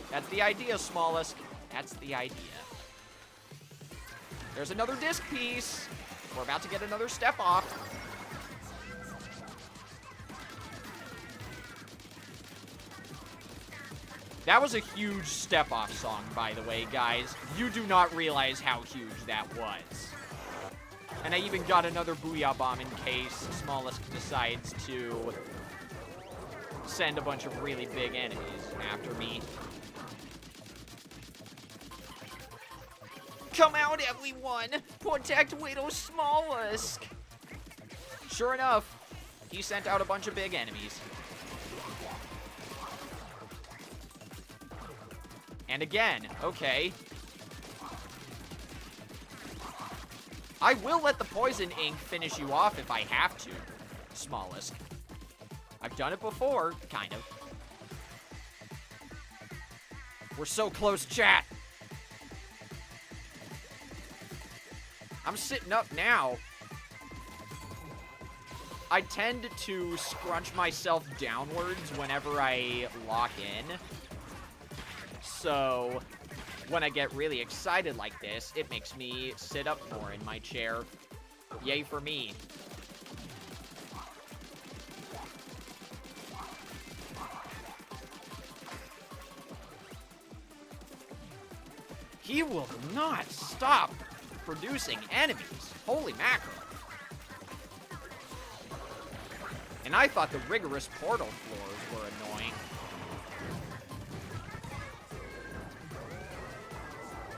That's the idea, Smallest. That's the idea. There's another disc piece. We're about to get another step off. That was a huge step off song, by the way, guys. You do not realize how huge that was. And I even got another Booyah Bomb in case Smallest decides to send a bunch of really big enemies after me. Come out, everyone! Protect Widow Smallest! Sure enough, he sent out a bunch of big enemies. And again, okay. I will let the poison ink finish you off if I have to, Smallest. done it before, kind of. We're so close, chat. I'm sitting up now. I tend to scrunch myself downwards whenever I lock in. So, when I get really excited like this, it makes me sit up more in my chair. Yay for me. He will not stop producing enemies. Holy mackerel. And I thought the rigorous portal floors were annoying.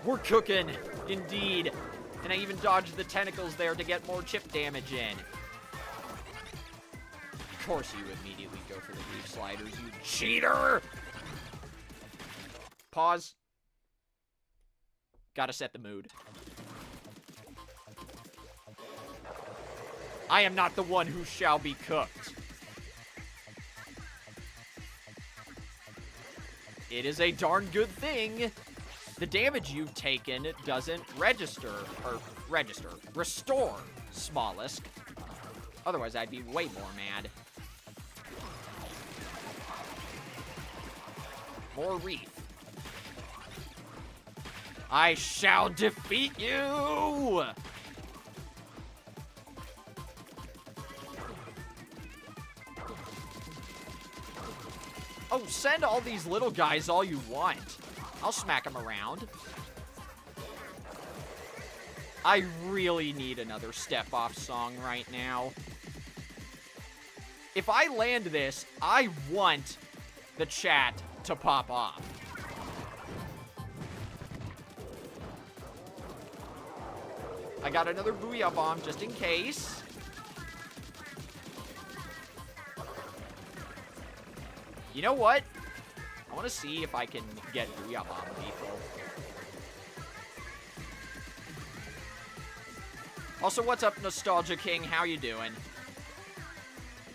We're cooking, indeed. And I even dodged the tentacles there to get more chip damage in. Of course you immediately go for the leaf sliders, you cheater! Pause. Gotta set the mood. I am not the one who shall be cooked. It is a darn good thing. The damage you've taken doesn't restore, Smollusk. Otherwise, I'd be way more mad. More Reef. I shall defeat you! Oh, send all these little guys all you want. I'll smack them around. I really need another step-off song right now. If I land this, I want the chat to pop off. I got another Booyah Bomb just in case. You know what? I want to see if I can get Booyah Bomb lethal. Also, what's up, Nostalgia King? How you doing?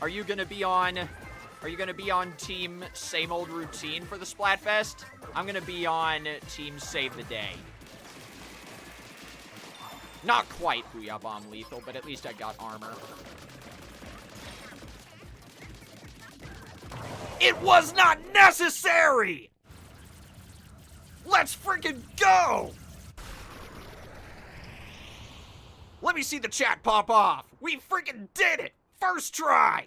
Are you gonna be on Team Same Old Routine for the Splatfest? I'm gonna be on Team Save the Day. Not quite Booyah Bomb lethal, but at least I got armor. It was not necessary! Let's freaking go! Let me see the chat pop off. We freaking did it! First try!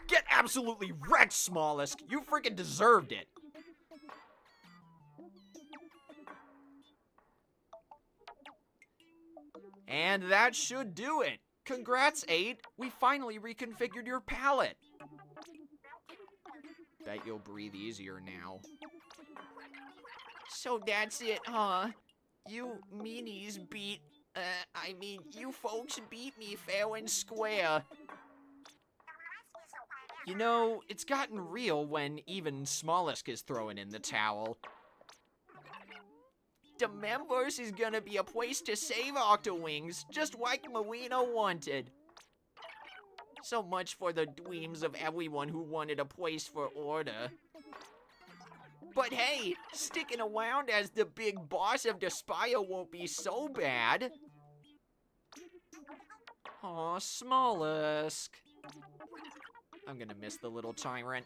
Get absolutely wrecked, Smollusk. You freaking deserved it. And that should do it. Congrats, 8. We finally reconfigured your palette. Bet you'll breathe easier now. So that's it, huh? You meanies beat, you folks beat me fair and square. You know, it's gotten real when even Smollusk is throwing in the towel. The members is gonna be a place to save Octowings, just like Marina wanted. So much for the dreams of everyone who wanted a place for order. But hey, sticking around as the big boss of the Spire won't be so bad. Aw, Smollusk. I'm gonna miss the little tyrant.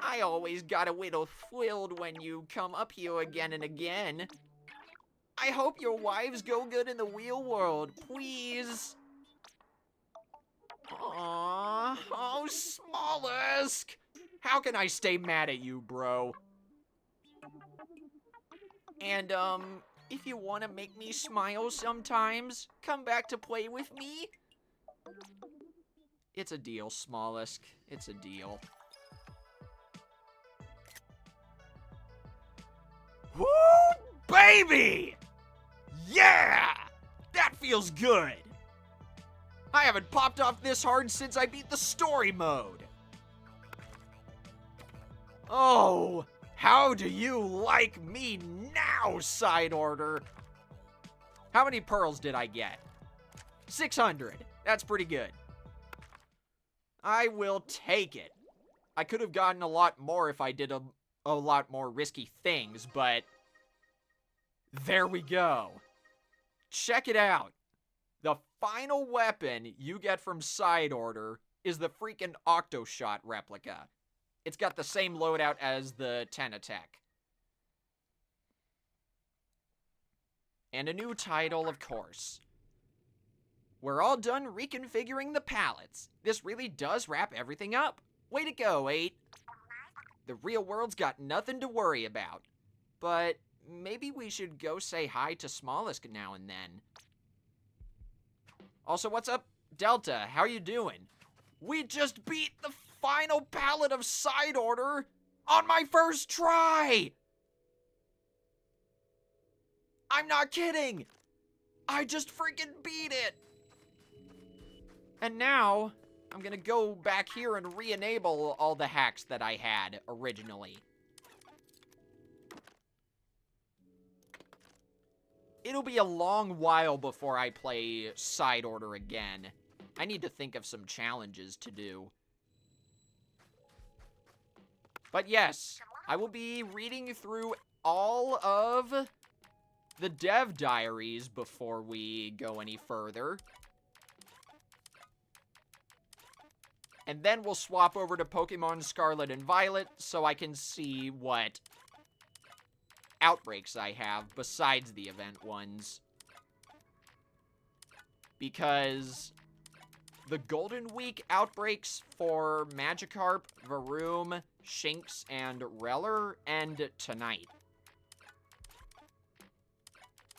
I always got a little thrilled when you come up here again and again. I hope your wives go good in the real world, please. Aww, oh, Smollusk. How can I stay mad at you, bro? And, if you want to make me smile sometimes, come back to play with me. It's a deal, Smollusk. It's a deal. Woo, baby! Yeah! That feels good! I haven't popped off this hard since I beat the story mode. Oh, how do you like me now, side order? How many pearls did I get? 600. That's pretty good. I will take it. I could have gotten a lot more if I did a lot more risky things, but there we go. Check it out. The final weapon you get from Side Order is the freaking OCTO shot replica. It's got the same loadout as the Tenatech. And a new title, of course. We're all done reconfiguring the palettes. This really does wrap everything up. Way to go, 8. The real world's got nothing to worry about. But maybe we should go say hi to Smallest now and then. Also, what's up, Delta? How you doing? We just beat the final palette of Side Order on my first try! I'm not kidding! I just freaking beat it! And now, I'm gonna go back here and re-enable all the hacks that I had originally. It'll be a long while before I play Side Order again. I need to think of some challenges to do. But yes, I will be reading through all of the dev diaries before we go any further. And then we'll swap over to Pokemon Scarlet and Violet so I can see what outbreaks I have besides the event ones. Because the Golden Week outbreaks for Magikarp, Varoom, Shinx, and Reller end tonight.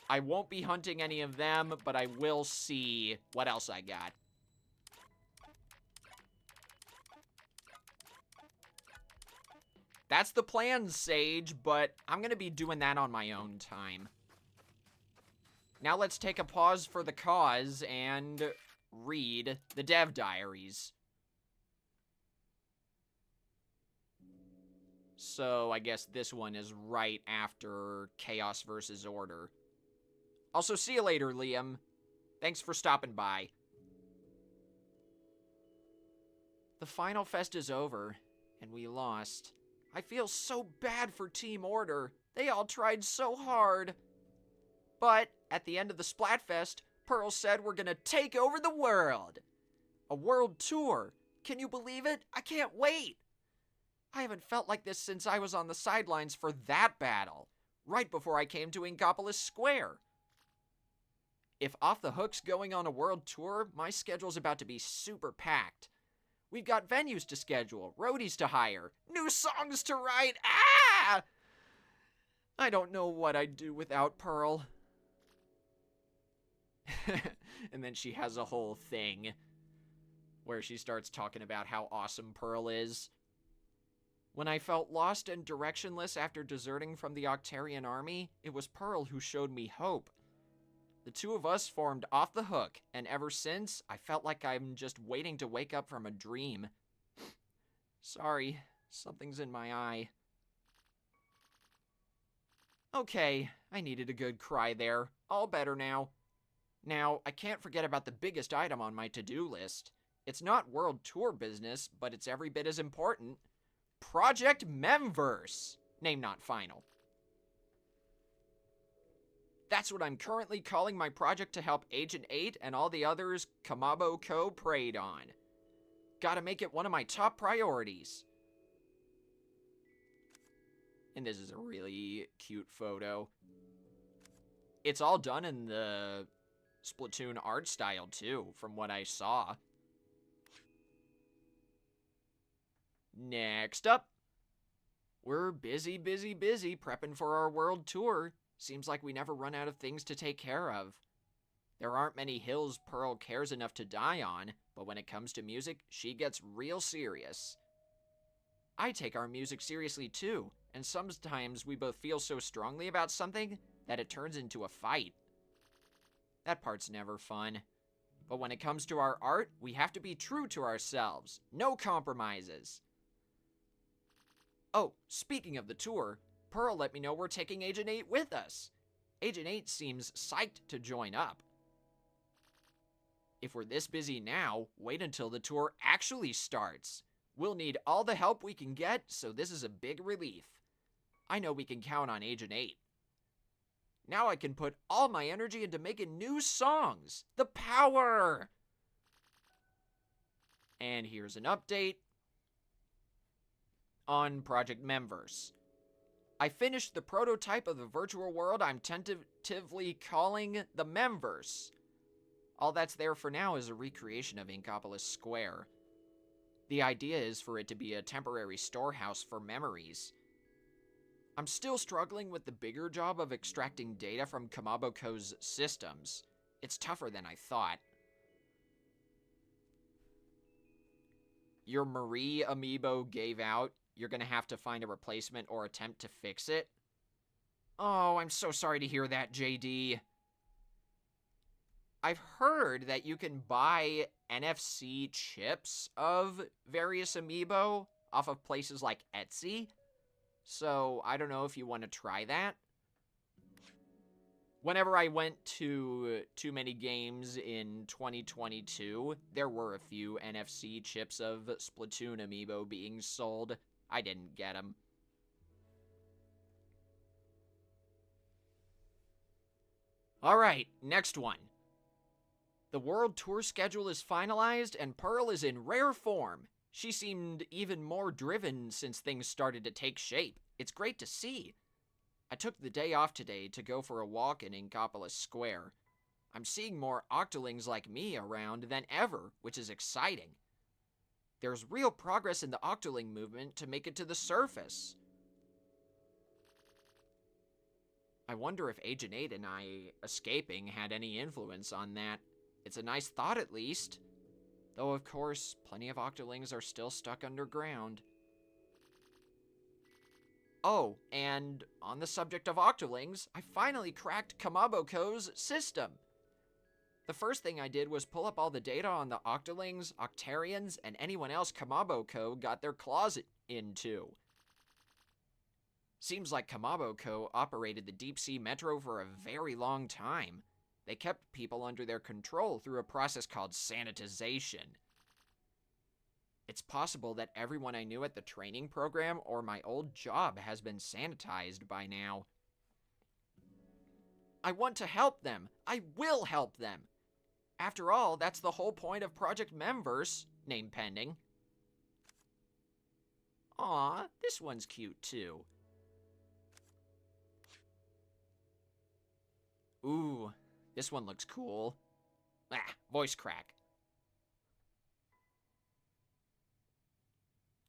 I won't be hunting any of them, but I will see what else I got. That's the plan, Sage, but I'm going to be doing that on my own time. Now let's take a pause for the cause and read the dev diaries. So I guess this one is right after Chaos versus Order. Also, see you later, Liam. Thanks for stopping by. The final fest is over, and we lost. I feel so bad for Team Order. They all tried so hard. But at the end of the Splatfest, Pearl said we're gonna take over the world. A world tour. Can you believe it? I can't wait. I haven't felt like this since I was on the sidelines for that battle, right before I came to Inkopolis Square. If Off the Hook's going on a world tour, my schedule's about to be super packed. We've got venues to schedule, roadies to hire, new songs to write. Ah! I don't know what I'd do without Pearl. And then she has a whole thing where she starts talking about how awesome Pearl is. When I felt lost and directionless after deserting from the Octarian army, it was Pearl who showed me hope. The two of us formed Off the Hook, and ever since, I felt like I'm just waiting to wake up from a dream. Sorry, something's in my eye. Okay, I needed a good cry there. All better now. Now, I can't forget about the biggest item on my to-do list. It's not world tour business, but it's every bit as important. Project Memverse. Name not final. That's what I'm currently calling my project to help Agent 8 and all the others Kamabo Co. preyed on. Gotta make it one of my top priorities. And this is a really cute photo. It's all done in the Splatoon art style too, from what I saw. Next up. We're busy prepping for our world tour. Seems like we never run out of things to take care of. There aren't many hills Pearl cares enough to die on, but when it comes to music, she gets real serious. I take our music seriously too, and sometimes we both feel so strongly about something that it turns into a fight. That part's never fun. But when it comes to our art, we have to be true to ourselves. No compromises. Oh, speaking of the tour, Pearl let me know we're taking Agent 8 with us. Agent 8 seems psyched to join up. If we're this busy now, wait until the tour actually starts. We'll need all the help we can get, so this is a big relief. I know we can count on Agent 8. Now I can put all my energy into making new songs. The power! And here's an update on Project Memverse. I finished the prototype of the virtual world I'm tentatively calling the Memverse. All that's there for now is a recreation of Inkopolis Square. The idea is for it to be a temporary storehouse for memories. I'm still struggling with the bigger job of extracting data from Kamaboko's systems. It's tougher than I thought. Your Marie amiibo gave out. You're gonna have to find a replacement or attempt to fix it. Oh, I'm so sorry to hear that, JD. I've heard that you can buy NFC chips of various amiibo off of places like Etsy. So, I don't know if you want to try that. Whenever I went to Too Many Games in 2022, there were a few NFC chips of Splatoon amiibo being sold. I didn't get them. Alright, next one. The world tour schedule is finalized and Pearl is in rare form. She seemed even more driven since things started to take shape. It's great to see. I took the day off today to go for a walk in Inkopolis Square. I'm seeing more Octolings like me around than ever, which is exciting. There's real progress in the Octoling movement to make it to the surface. I wonder if Agent 8 and I escaping had any influence on that. It's a nice thought at least. Though, of course, plenty of Octolings are still stuck underground. Oh, and on the subject of Octolings, I finally cracked Kamaboko's system. The first thing I did was pull up all the data on the Octolings, Octarians, and anyone else Kamaboko got their claws into. Seems like Kamaboko operated the Deep Sea Metro for a very long time. They kept people under their control through a process called sanitization. It's possible that everyone I knew at the training program or my old job has been sanitized by now. I want to help them. I will help them. After all, that's the whole point of Project Memverse, name pending. Aw, this one's cute too. Ooh, this one looks cool. Voice crack.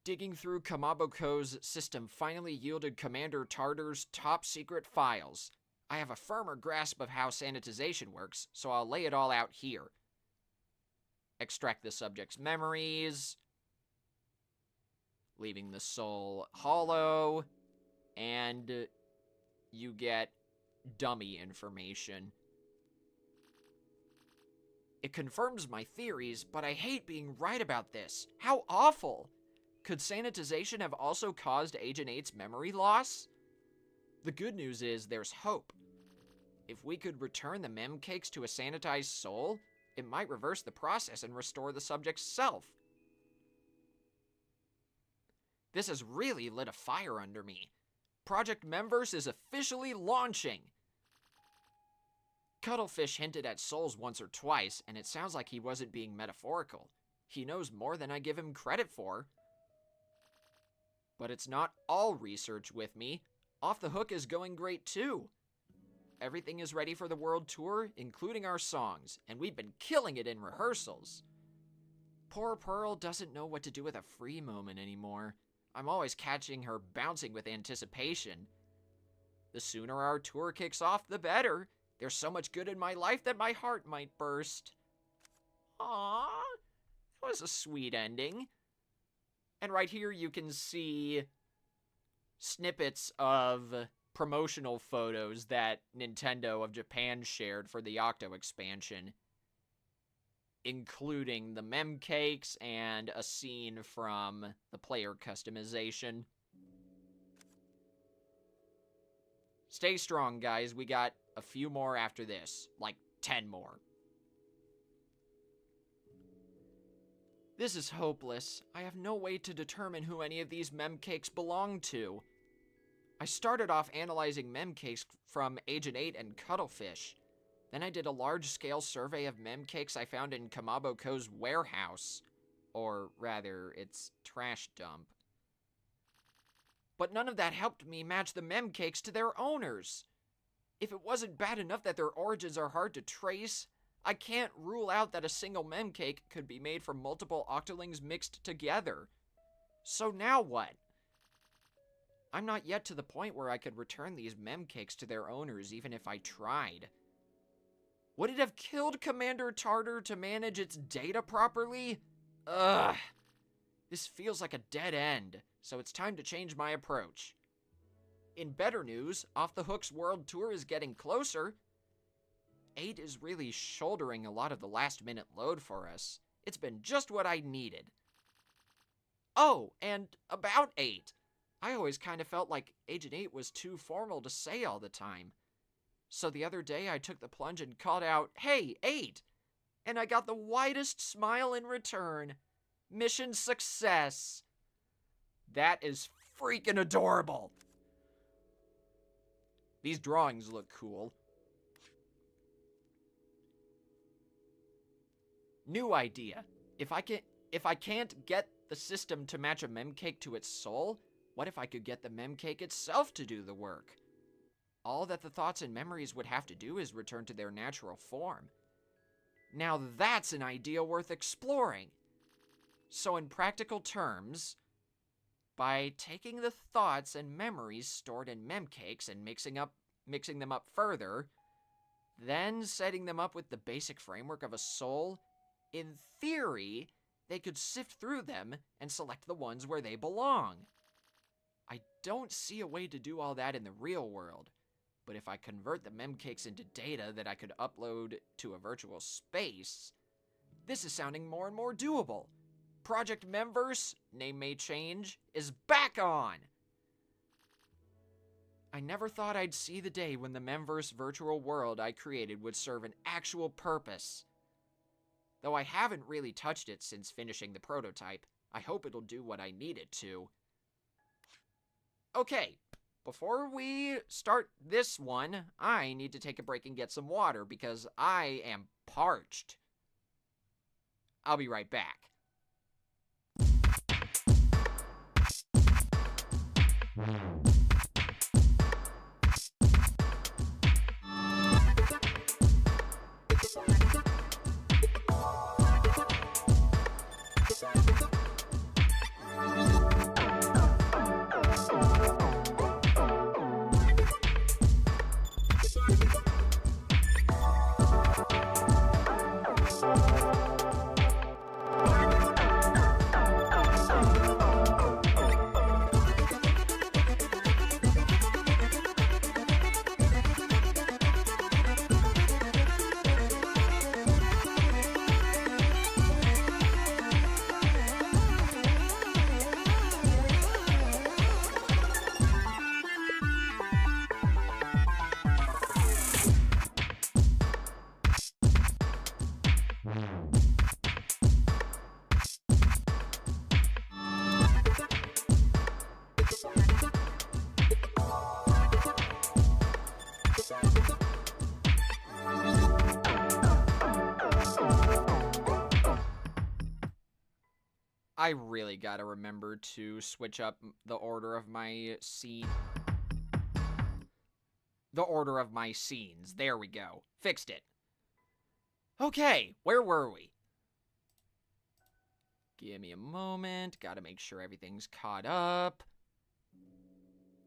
Digging through Kamaboko's system finally yielded Commander Tartar's top secret files. I have a firmer grasp of how sanitization works, so I'll lay it all out here. Extract the subject's memories, leaving the soul hollow, and you get dummy information. It confirms my theories, but I hate being right about this. How awful! Could sanitization have also caused Agent 8's memory loss? The good news is there's hope. If we could return the mem cakes to a sanitized soul, it might reverse the process and restore the subject's self. This has really lit a fire under me. Project Memverse is officially launching! Cuttlefish hinted at souls once or twice, and it sounds like he wasn't being metaphorical. He knows more than I give him credit for. But it's not all research with me. Off the Hook is going great too. Everything is ready for the world tour, including our songs, and we've been killing it in rehearsals. Poor Pearl doesn't know what to do with a free moment anymore. I'm always catching her bouncing with anticipation. The sooner our tour kicks off, the better. There's so much good in my life that my heart might burst. Aww, that was a sweet ending. And right here you can see snippets of promotional photos that Nintendo of Japan shared for the OCTO expansion, including the mem cakes and a scene from the player customization. Stay strong, guys. We got a few more after this, like 10 more. This is hopeless. I have no way to determine who any of these memcakes belong to. I started off analyzing memcakes from Agent 8 and Cuttlefish. Then I did a large-scale survey of memcakes I found in Kamaboko's warehouse. Or rather, its trash dump. But none of that helped me match the memcakes to their owners. If it wasn't bad enough that their origins are hard to trace, I can't rule out that a single memcake could be made from multiple octolings mixed together. So now what? I'm not yet to the point where I could return these memcakes to their owners even if I tried. Would it have killed Commander Tartar to manage its data properly? Ugh. This feels like a dead end, so it's time to change my approach. In better news, Off the Hook's world tour is getting closer. 8 is really shouldering a lot of the last-minute load for us. It's been just what I needed. Oh, and about 8. I always kind of felt like Agent 8 was too formal to say all the time. So the other day I took the plunge and called out, "Hey, 8!" And I got the widest smile in return. Mission success. That is freaking adorable. These drawings look cool. New idea. If I can't get the system to match a memcake to its soul, what if I could get the memcake itself to do the work? All that the thoughts and memories would have to do is return to their natural form. Now that's an idea worth exploring. So in practical terms, by taking the thoughts and memories stored in memcakes and mixing them up further, then setting them up with the basic framework of a soul, in theory, they could sift through them and select the ones where they belong. I don't see a way to do all that in the real world, but if I convert the memcakes into data that I could upload to a virtual space, this is sounding more and more doable. Project Memverse, name may change, is back on! I never thought I'd see the day when the Memverse virtual world I created would serve an actual purpose. Though I haven't really touched it since finishing the prototype, I hope it'll do what I need it to. Okay, before we start this one, I need to take a break and get some water because I am parched. I'll be right back. I really gotta remember to switch up the order of my scene. The order of my scenes. There we go. Fixed it. Okay, where were we? Give me a moment. Gotta make sure everything's caught up.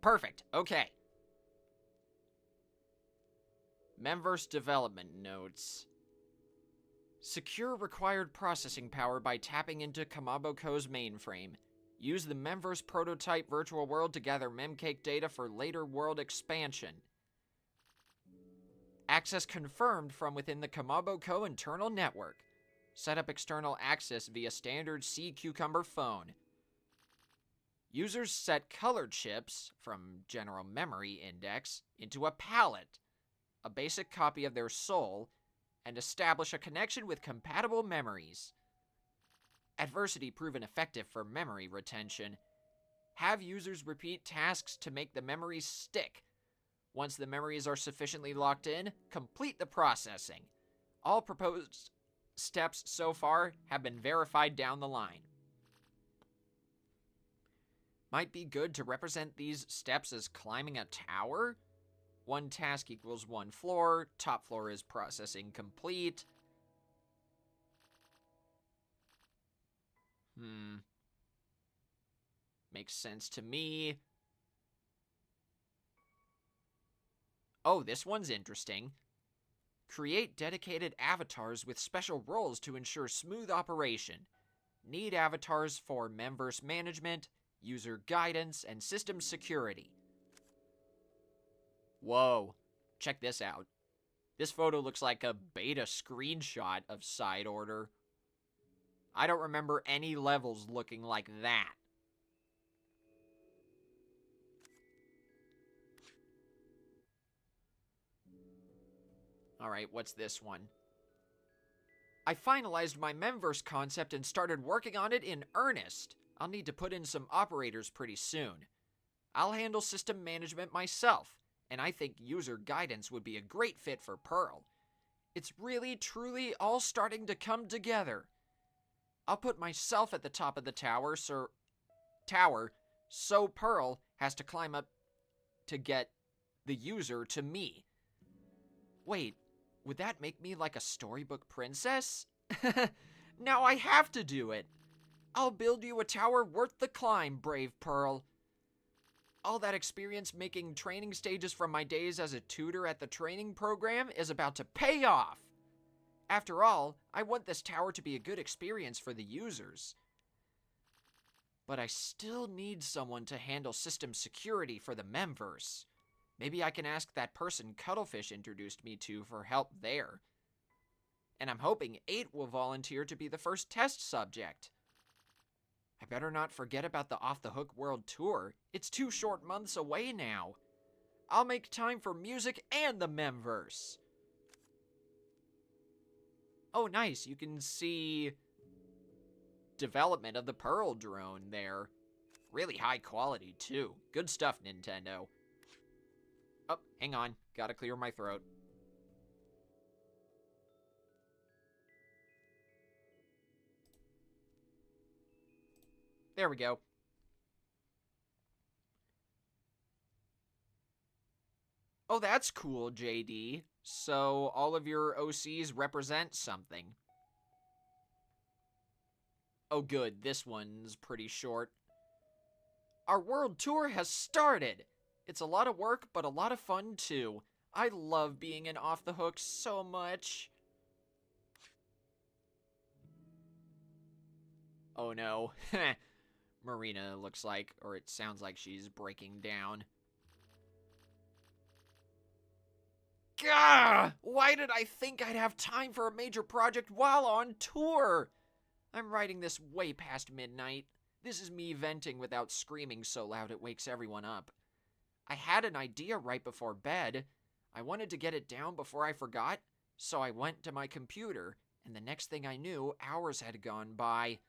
Perfect. Okay. Memverse development notes. Secure required processing power by tapping into Kamaboko's mainframe. Use the Memverse prototype virtual world to gather memcake data for later world expansion. Access confirmed from within the Kamaboko internal network. Set up external access via standard C Cucumber phone. Users set color chips from General Memory Index into a palette, a basic copy of their soul, and establish a connection with compatible memories. Adversity proven effective for memory retention. Have users repeat tasks to make the memories stick. Once the memories are sufficiently locked in, complete the processing. All proposed steps so far have been verified down the line. Might be good to represent these steps as climbing a tower. One task equals one floor. Top floor is processing complete. Makes sense to me. Oh, this one's interesting. Create dedicated avatars with special roles to ensure smooth operation. Need avatars for memverse management, user guidance, and system security. Whoa, check this out. This photo looks like a beta screenshot of Side Order. I don't remember any levels looking like that. Alright, what's this one? I finalized my memverse concept and started working on it in earnest. I'll need to put in some operators pretty soon. I'll handle system management myself, and I think user guidance would be a great fit for Pearl. It's really, truly all starting to come together. I'll put myself at the top of the tower, so Pearl has to climb up to get the user to me. Wait, would that make me like a storybook princess? Now I have to do it. I'll build you a tower worth the climb, brave Pearl. All that experience making training stages from my days as a tutor at the training program is about to pay off. After all, I want this tower to be a good experience for the users. But I still need someone to handle system security for the memverse. Maybe I can ask that person Cuttlefish introduced me to for help there. And I'm hoping 8 will volunteer to be the first test subject. I better not forget about the Off the Hook World Tour. It's 2 short months away now. I'll make time for music and the memverse. Oh, nice. You can see development of the Pearl drone there. Really high quality, too. Good stuff, Nintendo. Oh, hang on. Gotta clear my throat. There we go. Oh, that's cool, JD. So all of your OCs represent something. Oh, good. This one's pretty short. Our world tour has started. It's a lot of work, but a lot of fun, too. I love being in Off the Hook so much. Oh, no. Marina looks like, or it sounds like she's breaking down. Gah! Why did I think I'd have time for a major project while on tour? I'm writing this way past midnight. This is me venting without screaming so loud it wakes everyone up. I had an idea right before bed. I wanted to get it down before I forgot, so I went to my computer, and the next thing I knew, hours had gone by.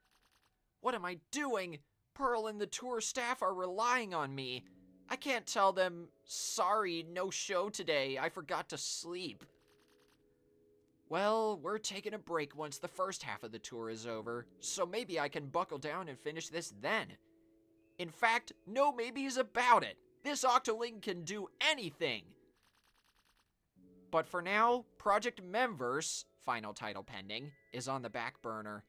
What am I doing? Pearl and the tour staff are relying on me. I can't tell them, sorry, no show today, I forgot to sleep. Well, we're taking a break once the first half of the tour is over, so maybe I can buckle down and finish this then. In fact, no maybes about it. This Octoling can do anything. But for now, Project Memverse, final title pending, is on the back burner.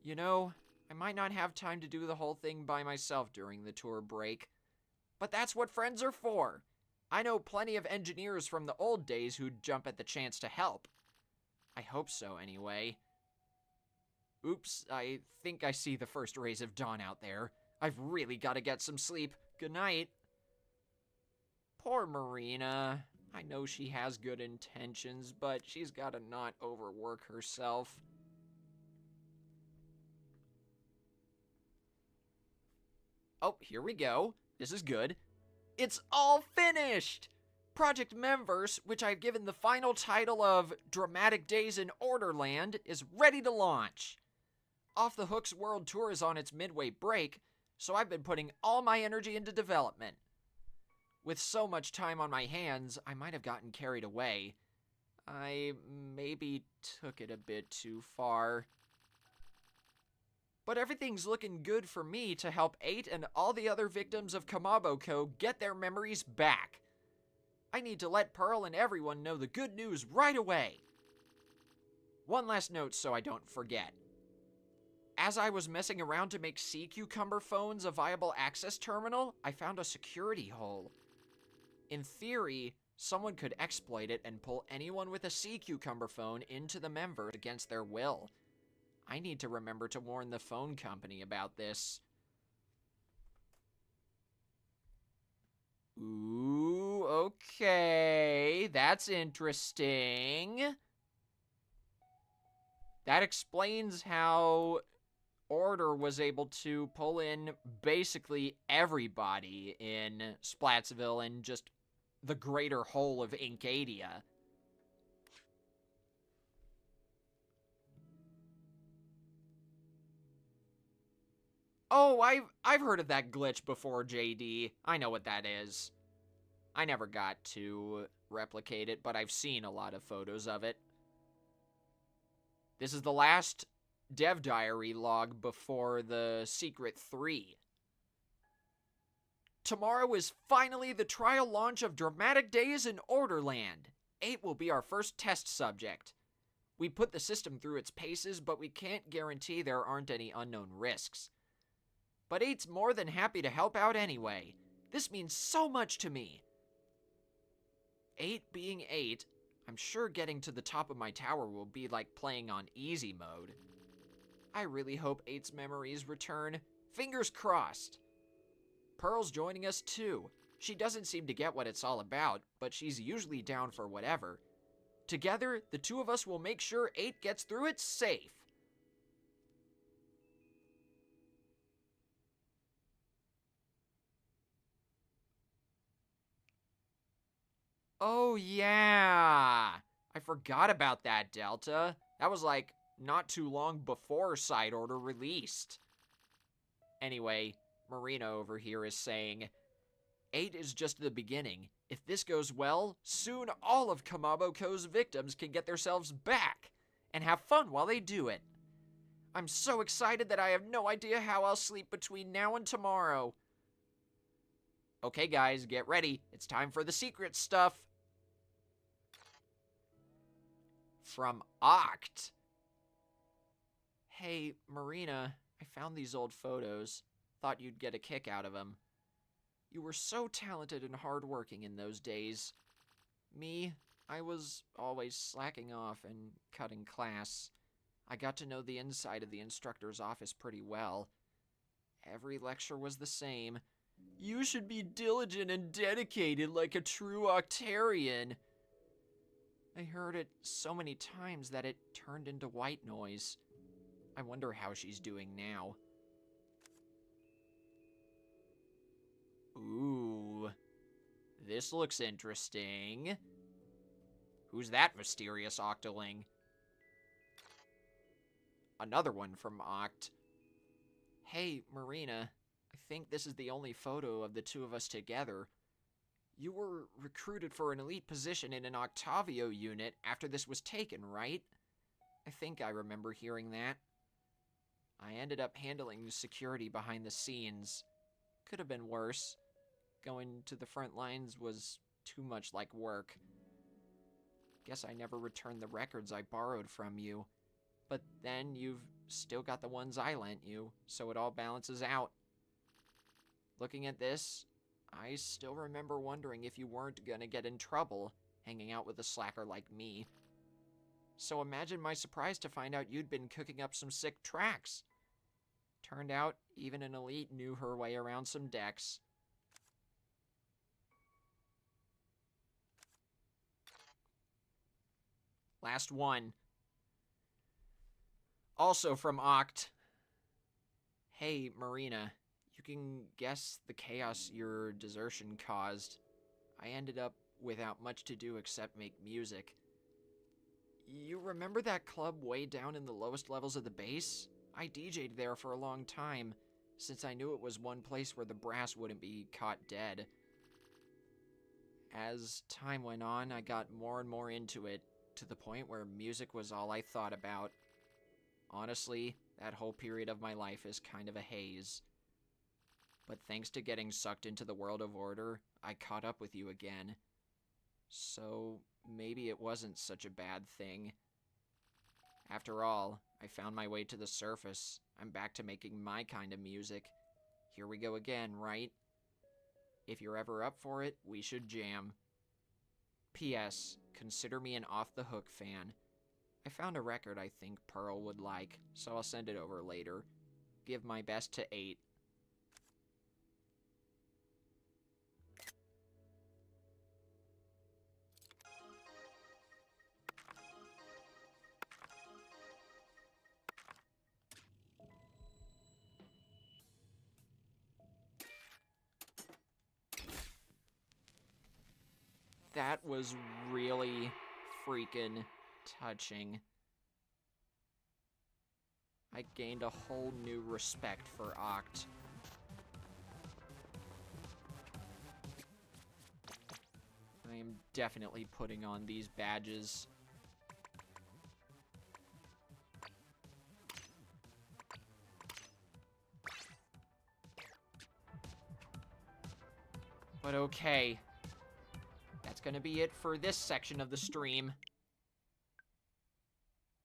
You know, I might not have time to do the whole thing by myself during the tour break, but that's what friends are for. I know plenty of engineers from the old days who'd jump at the chance to help. I hope so, anyway. Oops, I think I see the first rays of dawn out there. I've really got to get some sleep. Good night. Poor Marina. I know she has good intentions, but she's got to not overwork herself. Oh, here we go. This is good. It's all finished! Project Memverse, which I've given the final title of Dramatic Days in Orderland, is ready to launch. Off the Hook's world tour is on its midway break, so I've been putting all my energy into development. With so much time on my hands, I might have gotten carried away. I maybe took it a bit too far. But everything's looking good for me to help 8 and all the other victims of Kamaboko get their memories back. I need to let Pearl and everyone know the good news right away. One last note so I don't forget. As I was messing around to make Sea Cucumber phones a viable access terminal, I found a security hole. In theory, someone could exploit it and pull anyone with a Sea Cucumber phone into the member against their will. I need to remember to warn the phone company about this. Ooh, okay, that's interesting. That explains how Order was able to pull in basically everybody in Splatsville and just the greater whole of Incadia. Oh, I've heard of that glitch before, JD. I know what that is. I never got to replicate it, but I've seen a lot of photos of it. This is the last dev diary log before the Secret 3. Tomorrow is finally the trial launch of Dramatic Days in Orderland. 8 will be our first test subject. We put the system through its paces, but we can't guarantee there aren't any unknown risks. But 8's more than happy to help out anyway. This means so much to me. 8 being 8, I'm sure getting to the top of my tower will be like playing on easy mode. I really hope 8's memories return. Fingers crossed. Pearl's joining us too. She doesn't seem to get what it's all about, but she's usually down for whatever. Together, the two of us will make sure 8 gets through it safe. Oh yeah! I forgot about that, Delta. That was like not too long before Side Order released. Anyway, Marina over here is saying, 8 is just the beginning. If this goes well, soon all of Kamaboko's victims can get themselves back and have fun while they do it. I'm so excited that I have no idea how I'll sleep between now and tomorrow. Okay guys, get ready. It's time for the secret stuff. From OCT. Hey, Marina, I found these old photos. Thought you'd get a kick out of them. You were so talented and hardworking in those days. Me, I was always slacking off and cutting class. I got to know the inside of the instructor's office pretty well. Every lecture was the same. You should be diligent and dedicated like a true Octarian. I heard it so many times that it turned into white noise. I wonder how she's doing now. Ooh, this looks interesting. Who's that mysterious octoling? Another one from Oct. Hey, Marina, I think this is the only photo of the two of us together. You were recruited for an elite position in an Octavio unit after this was taken, right? I think I remember hearing that. I ended up handling security behind the scenes. Could have been worse. Going to the front lines was too much like work. Guess I never returned the records I borrowed from you. But then you've still got the ones I lent you, so it all balances out. Looking at this, I still remember wondering if you weren't gonna get in trouble hanging out with a slacker like me. So imagine my surprise to find out you'd been cooking up some sick tracks. Turned out, even an elite knew her way around some decks. Last one. Also from Oct. Hey, Marina, you can guess the chaos your desertion caused. I ended up without much to do except make music. You remember that club way down in the lowest levels of the base? I DJ'd there for a long time, since I knew it was one place where the brass wouldn't be caught dead. As time went on, I got more and more into it, to the point where music was all I thought about. Honestly, that whole period of my life is kind of a haze. But thanks to getting sucked into the world of order, I caught up with you again. So, maybe it wasn't such a bad thing. After all, I found my way to the surface. I'm back to making my kind of music. Here we go again, right? If you're ever up for it, we should jam. P.S. Consider me an Off the Hook fan. I found a record I think Pearl would like, so I'll send it over later. Give my best to 8. That was really freaking touching. I gained a whole new respect for OCT. I am definitely putting on these badges. But okay. That's gonna be it for this section of the stream.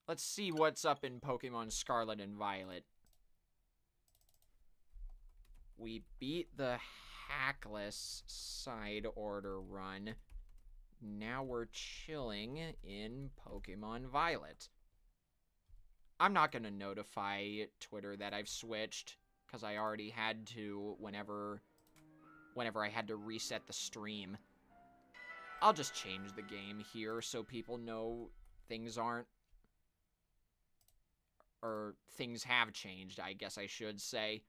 Let's see what's up in Pokemon Scarlet and Violet. We beat the Hackless side order run. Now we're chilling in Pokemon Violet. I'm not gonna notify Twitter that I've switched, because I already had to whenever I had to reset the stream. I'll just change the game here so people know things aren't... or things have changed, I guess I should say.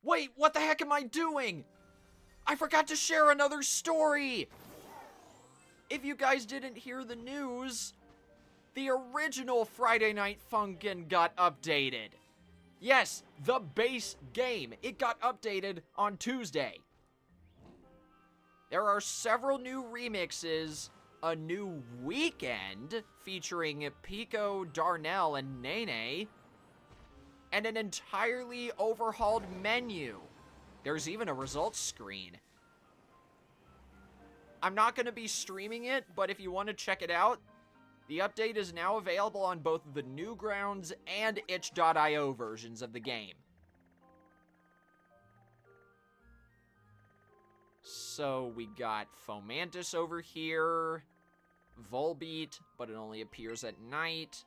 Wait, what the heck am I doing? I forgot to share another story! If you guys didn't hear the news, the original Friday Night Funkin' got updated. Yes, the base game. It got updated on Tuesday. There are several new remixes, a new weekend featuring Pico, Darnell, and Nene, and an entirely overhauled menu. There's even a results screen. I'm not going to be streaming it, but if you want to check it out, the update is now available on both the Newgrounds and itch.io versions of the game. So we got Fomantis over here, Volbeat, but it only appears at night,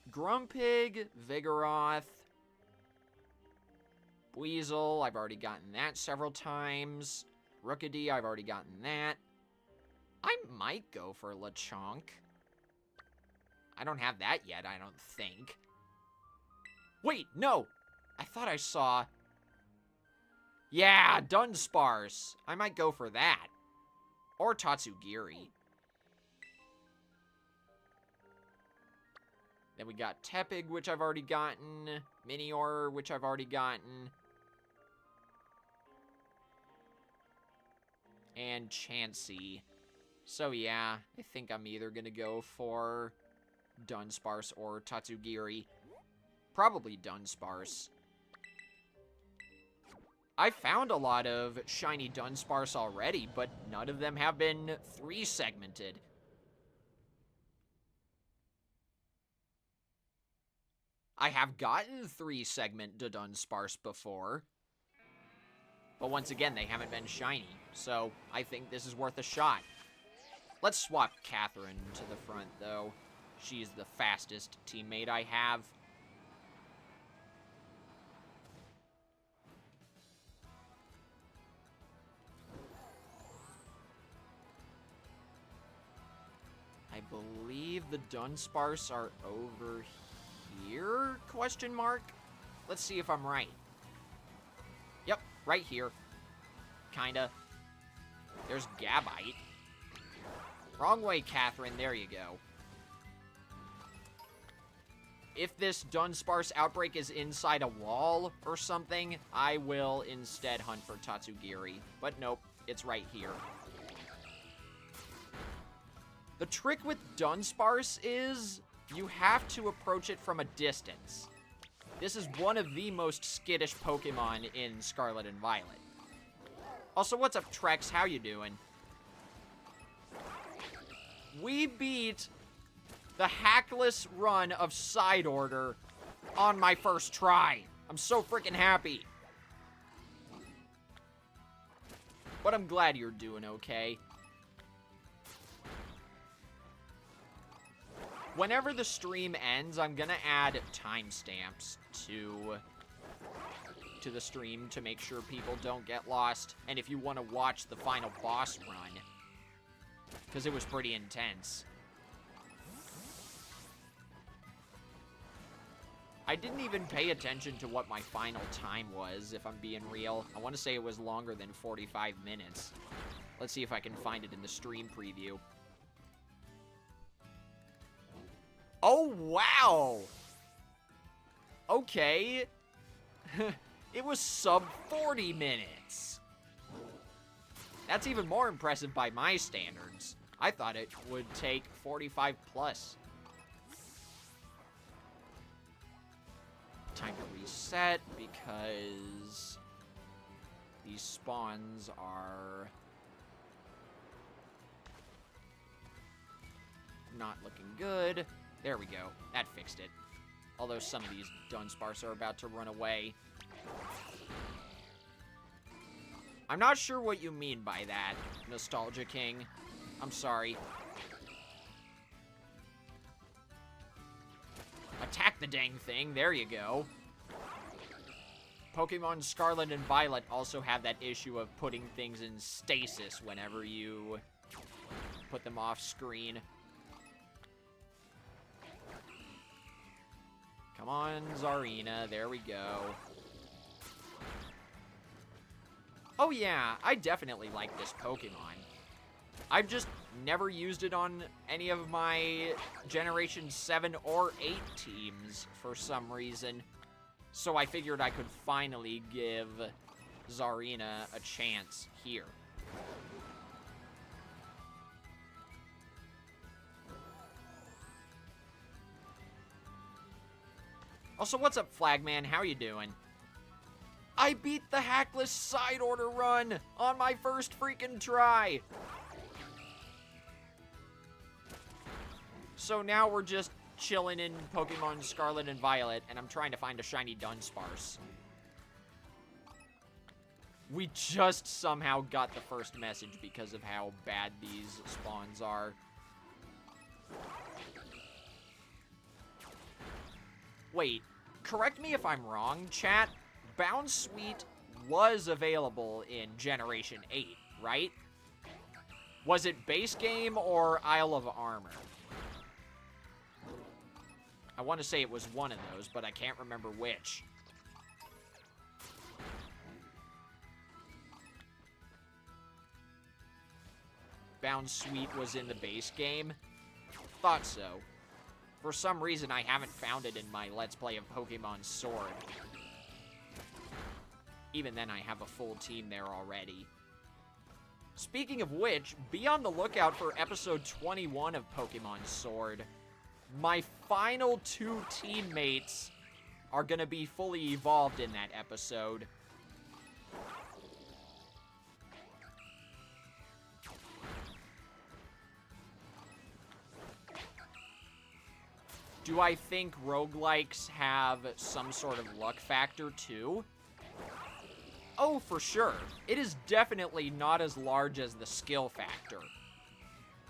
Grumpig, Vigoroth, Weasel, I've already gotten that several times, Rookidee, I've already gotten that. I might go for Lechonk. I don't have that yet, I don't think. Wait, no! I thought I saw... Yeah, Dunsparce. I might go for that. Or Tatsugiri. Then we got Tepig, which I've already gotten. Minior, which I've already gotten. And Chansey. So yeah, I think I'm either gonna go for Dunsparce or Tatsugiri. Probably Dunsparce. I found a lot of shiny Dunsparce already, but none of them have been 3-segmented. I have gotten 3-segment Dunsparce before, but once again, they haven't been shiny, so I think this is worth a shot. Let's swap Catherine to the front, though. She's the fastest teammate I have. I believe the Dunsparce are over here? Question mark? Let's see if I'm right. Yep, right here. Kinda. There's Gabite. Wrong way, Catherine. There you go. If this Dunsparce outbreak is inside a wall or something, I will instead hunt for Tatsugiri. But nope, it's right here. The trick with Dunsparce is you have to approach it from a distance. This is one of the most skittish Pokemon in Scarlet and Violet. Also, what's up, Trex? How you doing? We beat the hackless run of Side Order on my first try. I'm so freaking happy. But I'm glad you're doing okay. Whenever the stream ends, I'm gonna add timestamps to the stream to make sure people don't get lost. And if you want to watch the final boss run, because it was pretty intense. I didn't even pay attention to what my final time was, if I'm being real. I want to say it was longer than 45 minutes. Let's see if I can find it in the stream preview. Oh, wow! Okay. It was sub 40 minutes. That's even more impressive by my standards. I thought it would take 45 plus. Time to reset because these spawns are not looking good. There we go. That fixed it. Although some of these Dunsparce are about to run away. I'm not sure what you mean by that, Nostalgia King. I'm sorry. Attack the dang thing. There you go. Pokemon Scarlet and Violet also have that issue of putting things in stasis whenever you put them off screen. Come on, Zarina. There we go. Oh yeah, I definitely like this Pokemon. I've just never used it on any of my Generation 7 or 8 teams for some reason. So I figured I could finally give Zarina a chance here. Also, what's up, Flagman? How you doing? I beat the hackless Side Order run on my first freaking try. So now we're just chilling in Pokemon Scarlet and Violet, and I'm trying to find a shiny Dunsparce. We just somehow got the first message because of how bad these spawns are. Wait, correct me if I'm wrong, chat. Bound Sweet was available in Generation 8, right? Was it base game or Isle of Armor? I want to say it was one of those, but I can't remember which. Bound Sweet was in the base game? Thought so. For some reason, I haven't found it in my Let's Play of Pokemon Sword. Even then, I have a full team there already. Speaking of which, be on the lookout for episode 21 of Pokemon Sword. My final 2 teammates are going to be fully evolved in that episode. Do I think roguelikes have some sort of luck factor too? Oh, for sure. It is definitely not as large as the skill factor.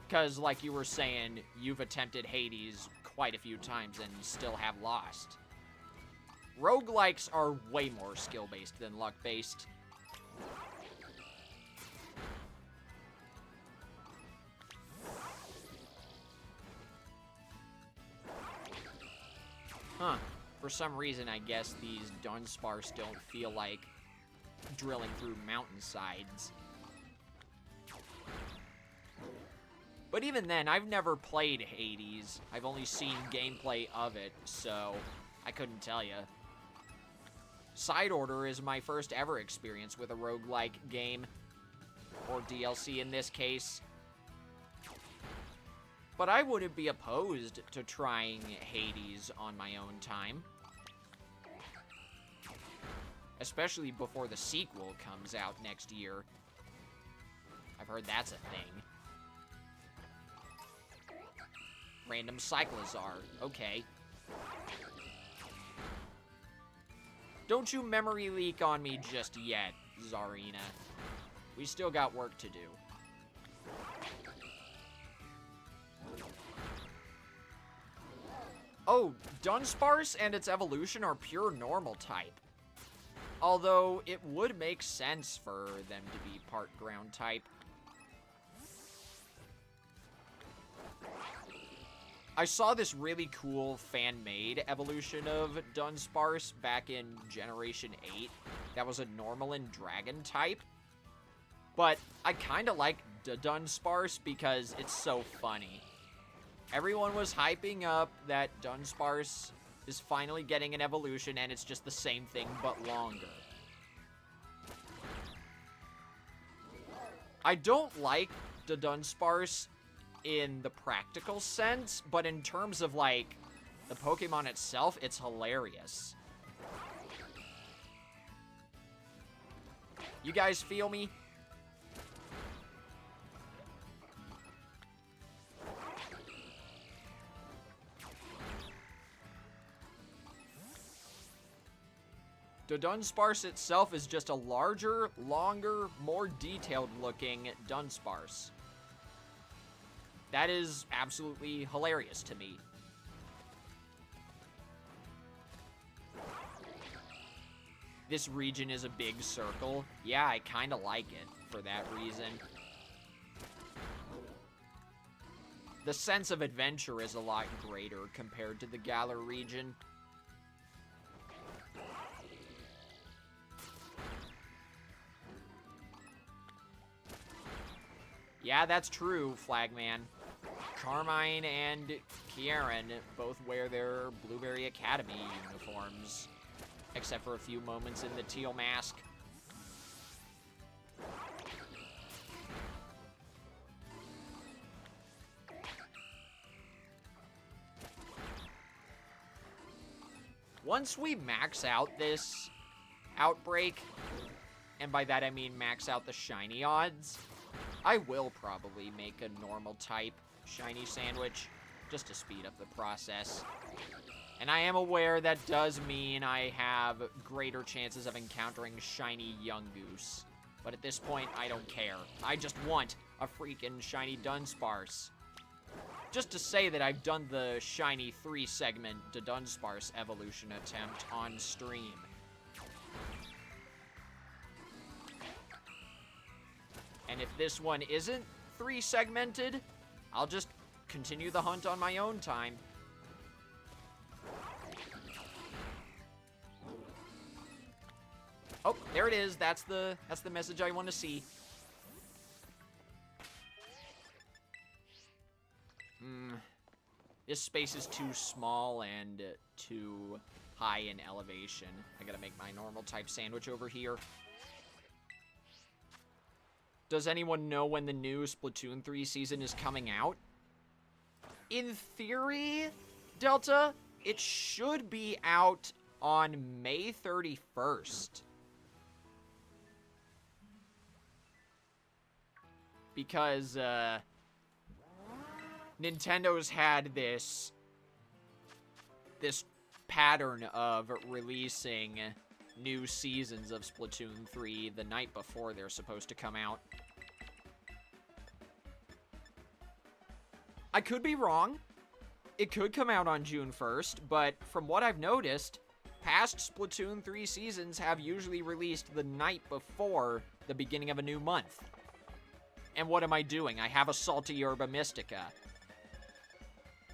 Because, like you were saying, you've attempted Hades quite a few times and still have lost. Roguelikes are way more skill-based than luck-based. Huh. For some reason, I guess these Dunsparce don't feel like drilling through mountainsides. But even then, I've never played Hades. I've only seen gameplay of it, so I couldn't tell you. Side Order is my first ever experience with a roguelike game, or DLC in this case. But I wouldn't be opposed to trying Hades on my own time. Especially before the sequel comes out next year. I've heard that's a thing. Random Cyclozar. Okay. Don't you memory leak on me just yet, Zarina. We still got work to do. Oh, Dunsparce and its evolution are pure normal type. Although, it would make sense for them to be part ground type. I saw this really cool fan-made evolution of Dunsparce back in Generation 8 that was a normal and dragon type. But I kind of like Dunsparce because it's so funny. Everyone was hyping up that Dunsparce is finally getting an evolution, and it's just the same thing, but longer. I don't like the Dunsparce in the practical sense, but in terms of, like, the Pokemon itself, it's hilarious. You guys feel me? The Dunsparce itself is just a larger, longer, more detailed-looking Dunsparce. That is absolutely hilarious to me. This region is a big circle. Yeah, I kind of like it for that reason. The sense of adventure is a lot greater compared to the Galar region. Yeah, that's true, Flagman. Carmine and Kieran both wear their Blueberry Academy uniforms, except for a few moments in the teal mask. Once we max out this outbreak, and by that I mean max out the shiny odds, I will probably make a normal type shiny sandwich, just to speed up the process. And I am aware that does mean I have greater chances of encountering shiny Yungoos. But at this point, I don't care. I just want a freaking shiny Dunsparce. Just to say that I've done the shiny 3-segment Dunsparce evolution attempt on stream. And if this one isn't 3-segmented, I'll just continue the hunt on my own time. Oh, there it is. That's the message I want to see. This space is too small and too high in elevation. I gotta make my normal type sandwich over here. Does anyone know when the new Splatoon 3 season is coming out? In theory, Delta, it should be out on May 31st. Because, Nintendo's had this pattern of releasing new seasons of Splatoon 3 the night before they're supposed to come out. I could be wrong. It could come out on June 1st, but from what I've noticed, past Splatoon 3 seasons have usually released the night before the beginning of a new month. And what am I doing? I have a salty yerba mystica.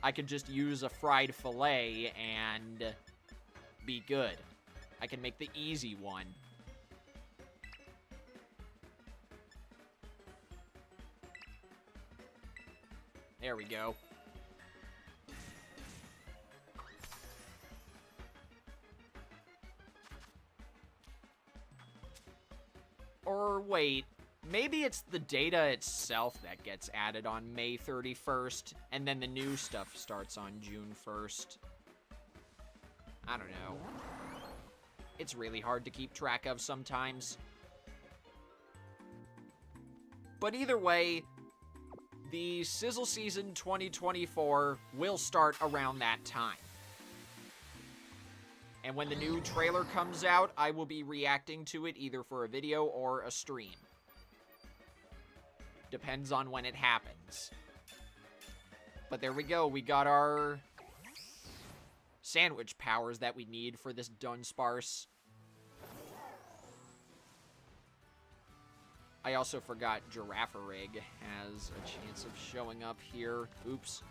I could just use a fried fillet and be good. I can make the easy one. There we go. Or wait, maybe it's the data itself that gets added on May 31st, and then the new stuff starts on June 1st. I don't know. It's really hard to keep track of sometimes. But either way, the Sizzle Season 2024 will start around that time. And when the new trailer comes out, I will be reacting to it either for a video or a stream. Depends on when it happens. But there we go, we got our sandwich powers that we need for this Dunsparce. I also forgot Giraffarig has a chance of showing up here. Oops.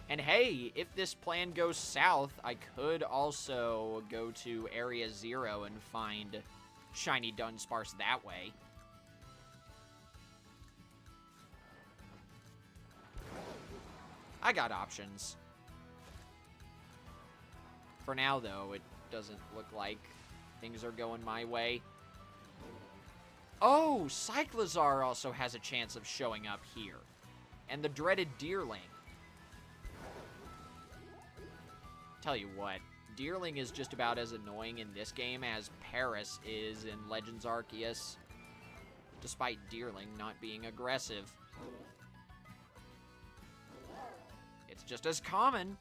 And hey, if this plan goes south, I could also go to Area 0 and find Shiny Dunsparce that way. I got options. For now, though, it doesn't look like things are going my way. Oh, Cyclizar also has a chance of showing up here. And the dreaded Deerling. Tell you what, Deerling is just about as annoying in this game as Paris is in Legends Arceus, despite Deerling not being aggressive. It's just as common.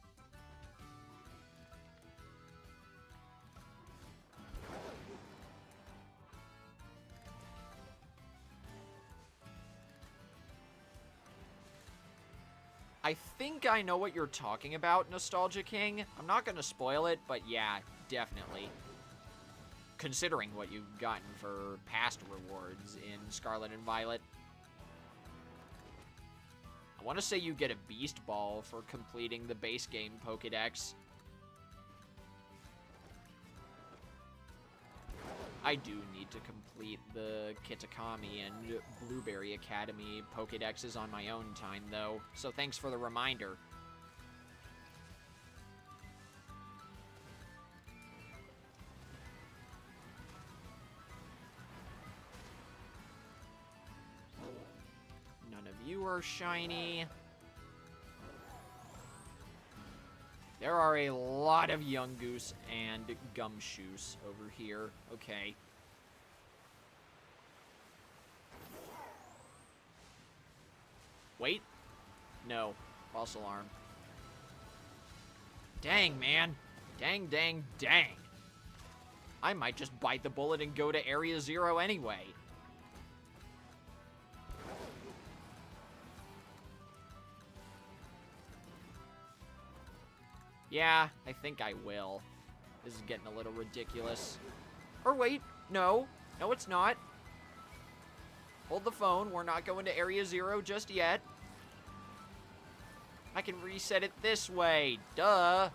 I think I know what you're talking about, Nostalgia King. I'm not going to spoil it, but yeah, definitely. Considering what you've gotten for past rewards in Scarlet and Violet. I want to say you get a Beast Ball for completing the base game Pokédex. I do need to complete the Kitakami and Blueberry Academy Pokédexes on my own time, though, so thanks for the reminder. None of you are shiny. There are a lot of Yungoos and Gumshoos over here. Okay. Wait. No. False alarm. Dang, man. Dang, dang, dang. I might just bite the bullet and go to Area 0 anyway. Yeah, I think I will. This is getting a little ridiculous. Or wait, no. No, it's not. Hold the phone. We're not going to Area 0 just yet. I can reset it this way. Duh.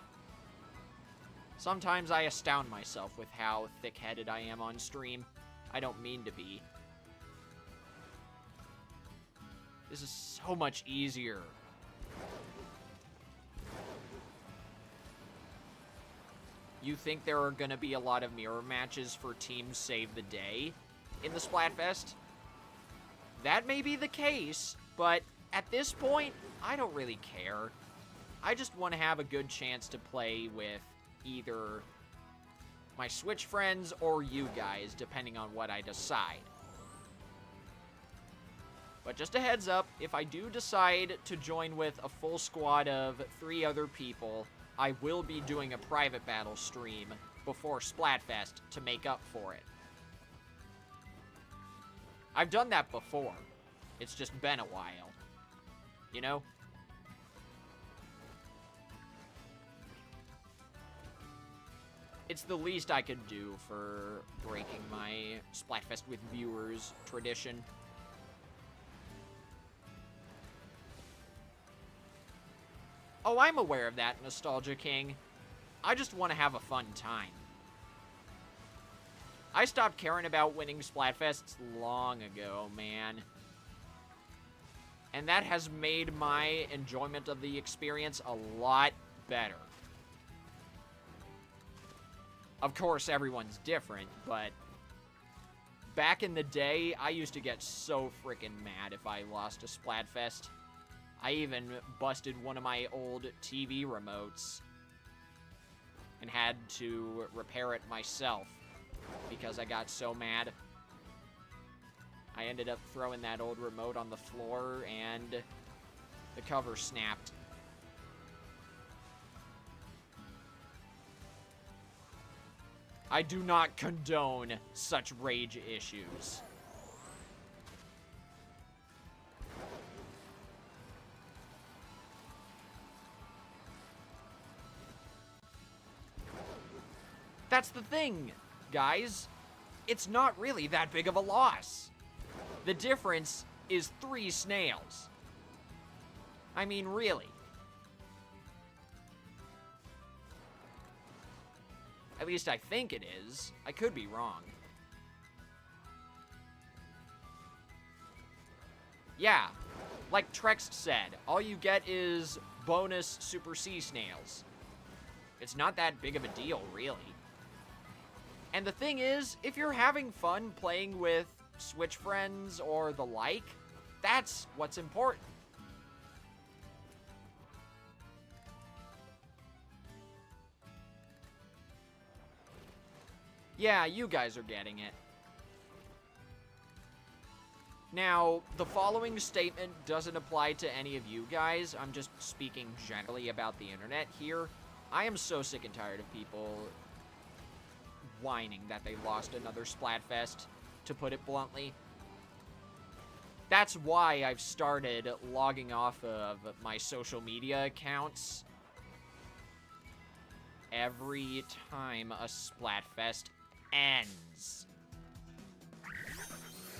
Sometimes I astound myself with how thick-headed I am on stream. I don't mean to be. This is so much easier. You think there are going to be a lot of mirror matches for Teams Save the Day in the Splatfest? That may be the case, but at this point, I don't really care. I just want to have a good chance to play with either my Switch friends or you guys, depending on what I decide. But just a heads up, if I do decide to join with a full squad of 3 other people, I will be doing a private battle stream before Splatfest to make up for it. I've done that before. It's just been a while. You know? It's the least I could do for breaking my Splatfest with viewers tradition. Oh, I'm aware of that, Nostalgia King. I just want to have a fun time. I stopped caring about winning Splatfests long ago, man. And that has made my enjoyment of the experience a lot better. Of course, everyone's different, but back in the day, I used to get so freaking mad if I lost a Splatfest. I even busted one of my old TV remotes and had to repair it myself because I got so mad. I ended up throwing that old remote on the floor and the cover snapped. I do not condone such rage issues. That's the thing, guys. It's not really that big of a loss. The difference is 3 snails. I mean, really. At least I think it is. I could be wrong. Yeah, like Trex said, all you get is bonus Super Sea snails. It's not that big of a deal, really. And the thing is, if you're having fun playing with Switch friends or the like, that's what's important. Yeah, you guys are getting it. Now, the following statement doesn't apply to any of you guys. I'm just speaking generally about the internet here. I am so sick and tired of people whining that they lost another Splatfest, to put it bluntly. That's why I've started logging off of my social media accounts every time a Splatfest ends.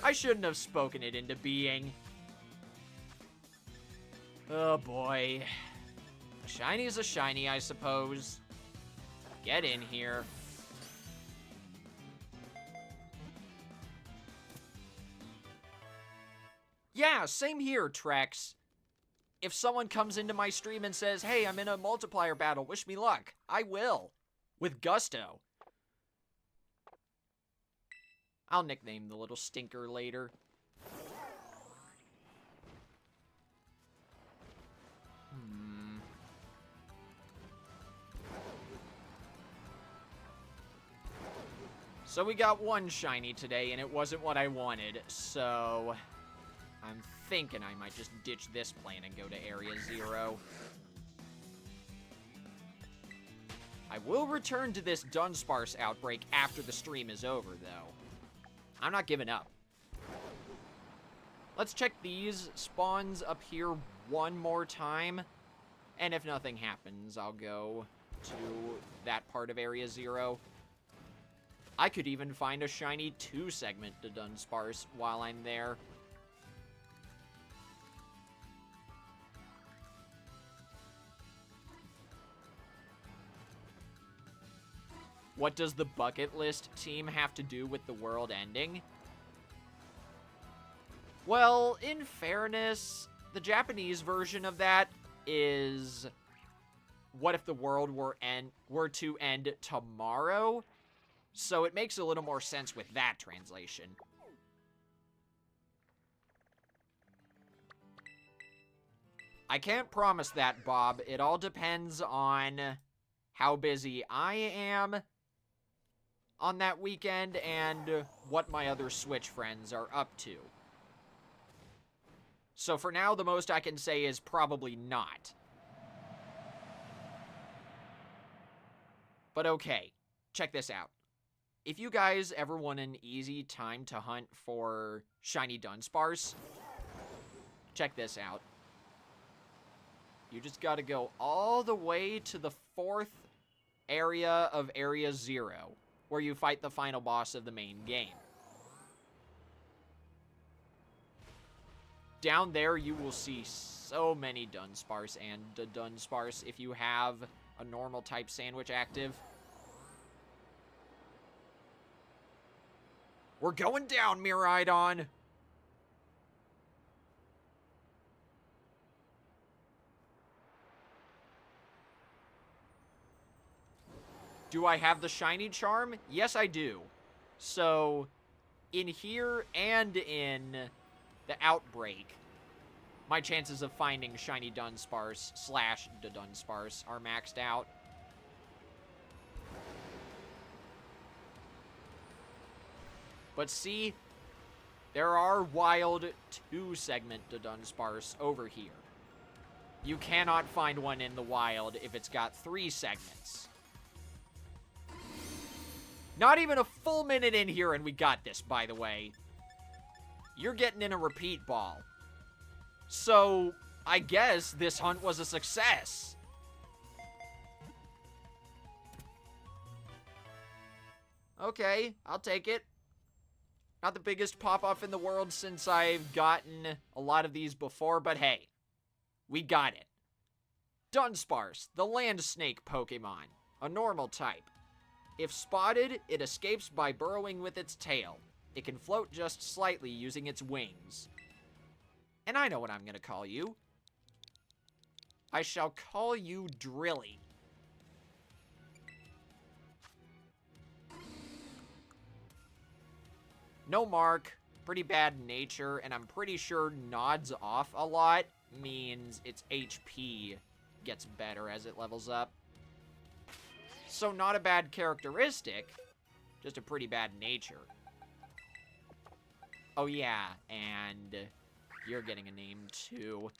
I shouldn't have spoken it into being. Oh boy. A shiny is a shiny, I suppose. Get in here. Yeah, same here, Trex. If someone comes into my stream and says, hey, I'm in a multiplier battle, wish me luck, I will. With gusto. I'll nickname the little stinker later. So we got one shiny today, and it wasn't what I wanted, so I'm thinking I might just ditch this plan and go to Area 0. I will return to this Dunsparce outbreak after the stream is over, though. I'm not giving up. Let's check these spawns up here one more time. And if nothing happens, I'll go to that part of Area 0. I could even find a shiny 2-segment to Dunsparce while I'm there. What does the bucket list team have to do with the world ending? Well, in fairness, the Japanese version of that is, what if the world were to end tomorrow? So it makes a little more sense with that translation. I can't promise that, Bob. It all depends on how busy I am on that weekend and what my other Switch friends are up to. So for now, the most I can say is probably not. But okay, check this out. If you guys ever want an easy time to hunt for shiny Dunsparce, check this out. You just gotta go all the way to the 4th area of Area 0, where you fight the final boss of the main game. Down there, you will see so many Dunsparce and Dunsparce if you have a normal type sandwich active. We're going down, Miraidon! Do I have the shiny charm? Yes, I do. So, in here and in the Outbreak, my chances of finding shiny Dunsparce / the Dunsparce are maxed out. But see, there are wild 2-segment Dunsparce over here. You cannot find one in the wild if it's got 3 segments. Not even a full minute in here and we got this, by the way. You're getting in a repeat ball. So, I guess this hunt was a success. Okay, I'll take it. Not the biggest pop-off in the world since I've gotten a lot of these before, but hey, we got it. Dunsparce, the land snake Pokemon, a normal type. If spotted, it escapes by burrowing with its tail. It can float just slightly using its wings. And I know what I'm going to call you. I shall call you Drilly. No mark, pretty bad nature, and I'm pretty sure nods off a lot means its HP gets better as it levels up. So not a bad characteristic, just a pretty bad nature. Oh yeah, and you're getting a name too.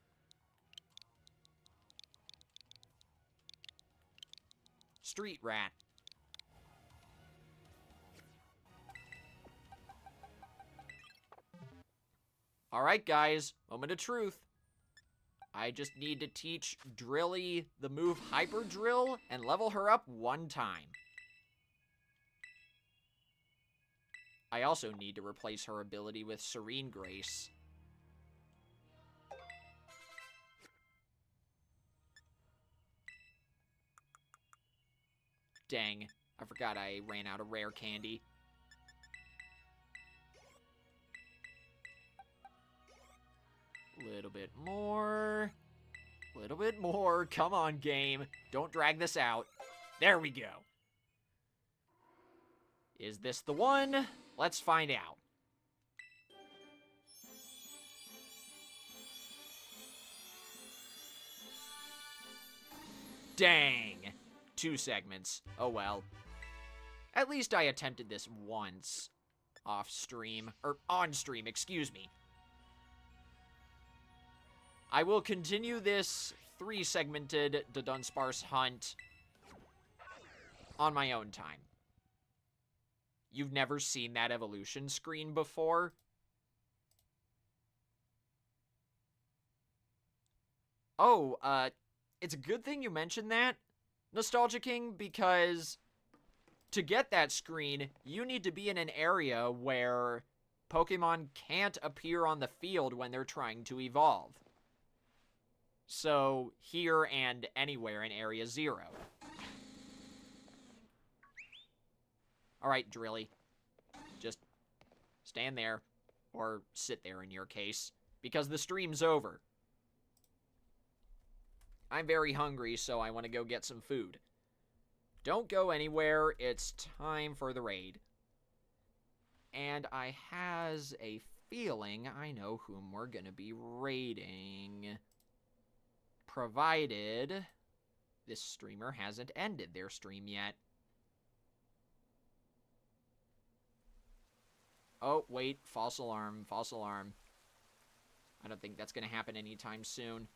Street Rat. Alright guys, moment of truth. I just need to teach Drilly the move Hyper Drill and level her up 1 time. I also need to replace her ability with Serene Grace. Dang, I forgot I ran out of rare candy. Little bit more. Little bit more. Come on, game. Don't drag this out. There we go. Is this the one? Let's find out. Dang. 2 segments. Oh well. At least I attempted this once. Off stream. Or on stream, excuse me. I will continue this 3-segmented Dunsparce hunt on my own time. You've never seen that evolution screen before? Oh, it's a good thing you mentioned that, Nostalgia King, because to get that screen, you need to be in an area where Pokemon can't appear on the field when they're trying to evolve. So, here and anywhere in Area 0. Alright, Drilly. Just stand there. Or sit there in your case. Because the stream's over. I'm very hungry, so I want to go get some food. Don't go anywhere. It's time for the raid. And I has a feeling I know whom we're going to be raiding. Provided this streamer hasn't ended their stream yet. Oh, wait. False alarm. False alarm. I don't think that's going to happen anytime soon.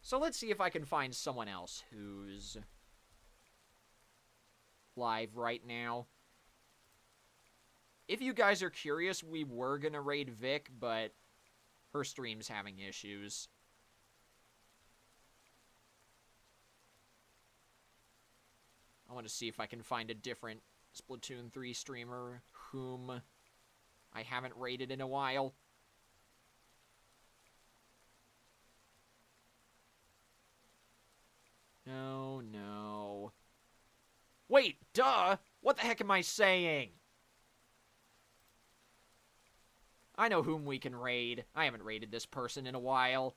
So let's see if I can find someone else who's live right now. If you guys are curious, we were going to raid Vic, but her stream's having issues. I want to see if I can find a different Splatoon 3 streamer whom I haven't raided in a while. No, no. Wait, duh! What the heck am I saying? I know whom we can raid. I haven't raided this person in a while.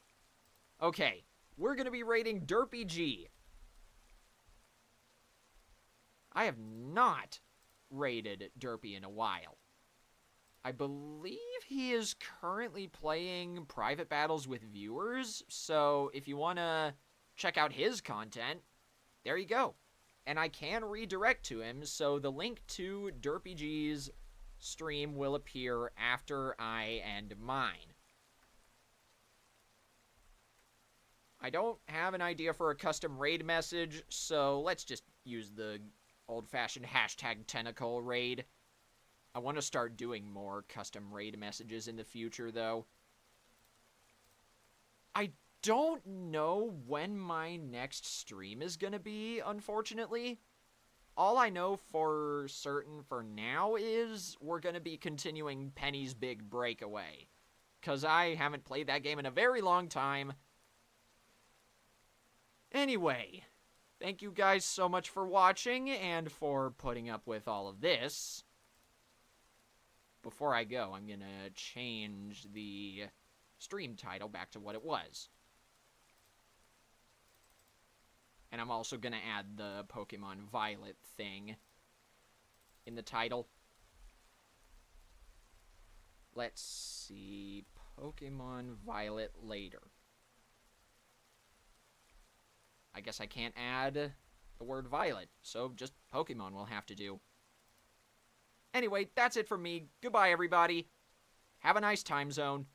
Okay, we're gonna be raiding Derpy G. I have not raided Derpy in a while. I believe he is currently playing private battles with viewers, so if you want to check out his content, there you go. And I can redirect to him, so the link to DerpyG's stream will appear after I end mine. I don't have an idea for a custom raid message, so let's just use the old-fashioned hashtag tentacle raid. I want to start doing more custom raid messages in the future, though. I don't know when my next stream is going to be, unfortunately. All I know for certain for now is we're going to be continuing Penny's Big Breakaway, because I haven't played that game in a very long time. Anyway, thank you guys so much for watching and for putting up with all of this. Before I go, I'm going to change the stream title back to what it was. And I'm also going to add the Pokemon Violet thing in the title. Let's see. Pokemon Violet later. I guess I can't add the word Violet, so just Pokemon will have to do. Anyway, that's it from me. Goodbye, everybody. Have a nice time zone.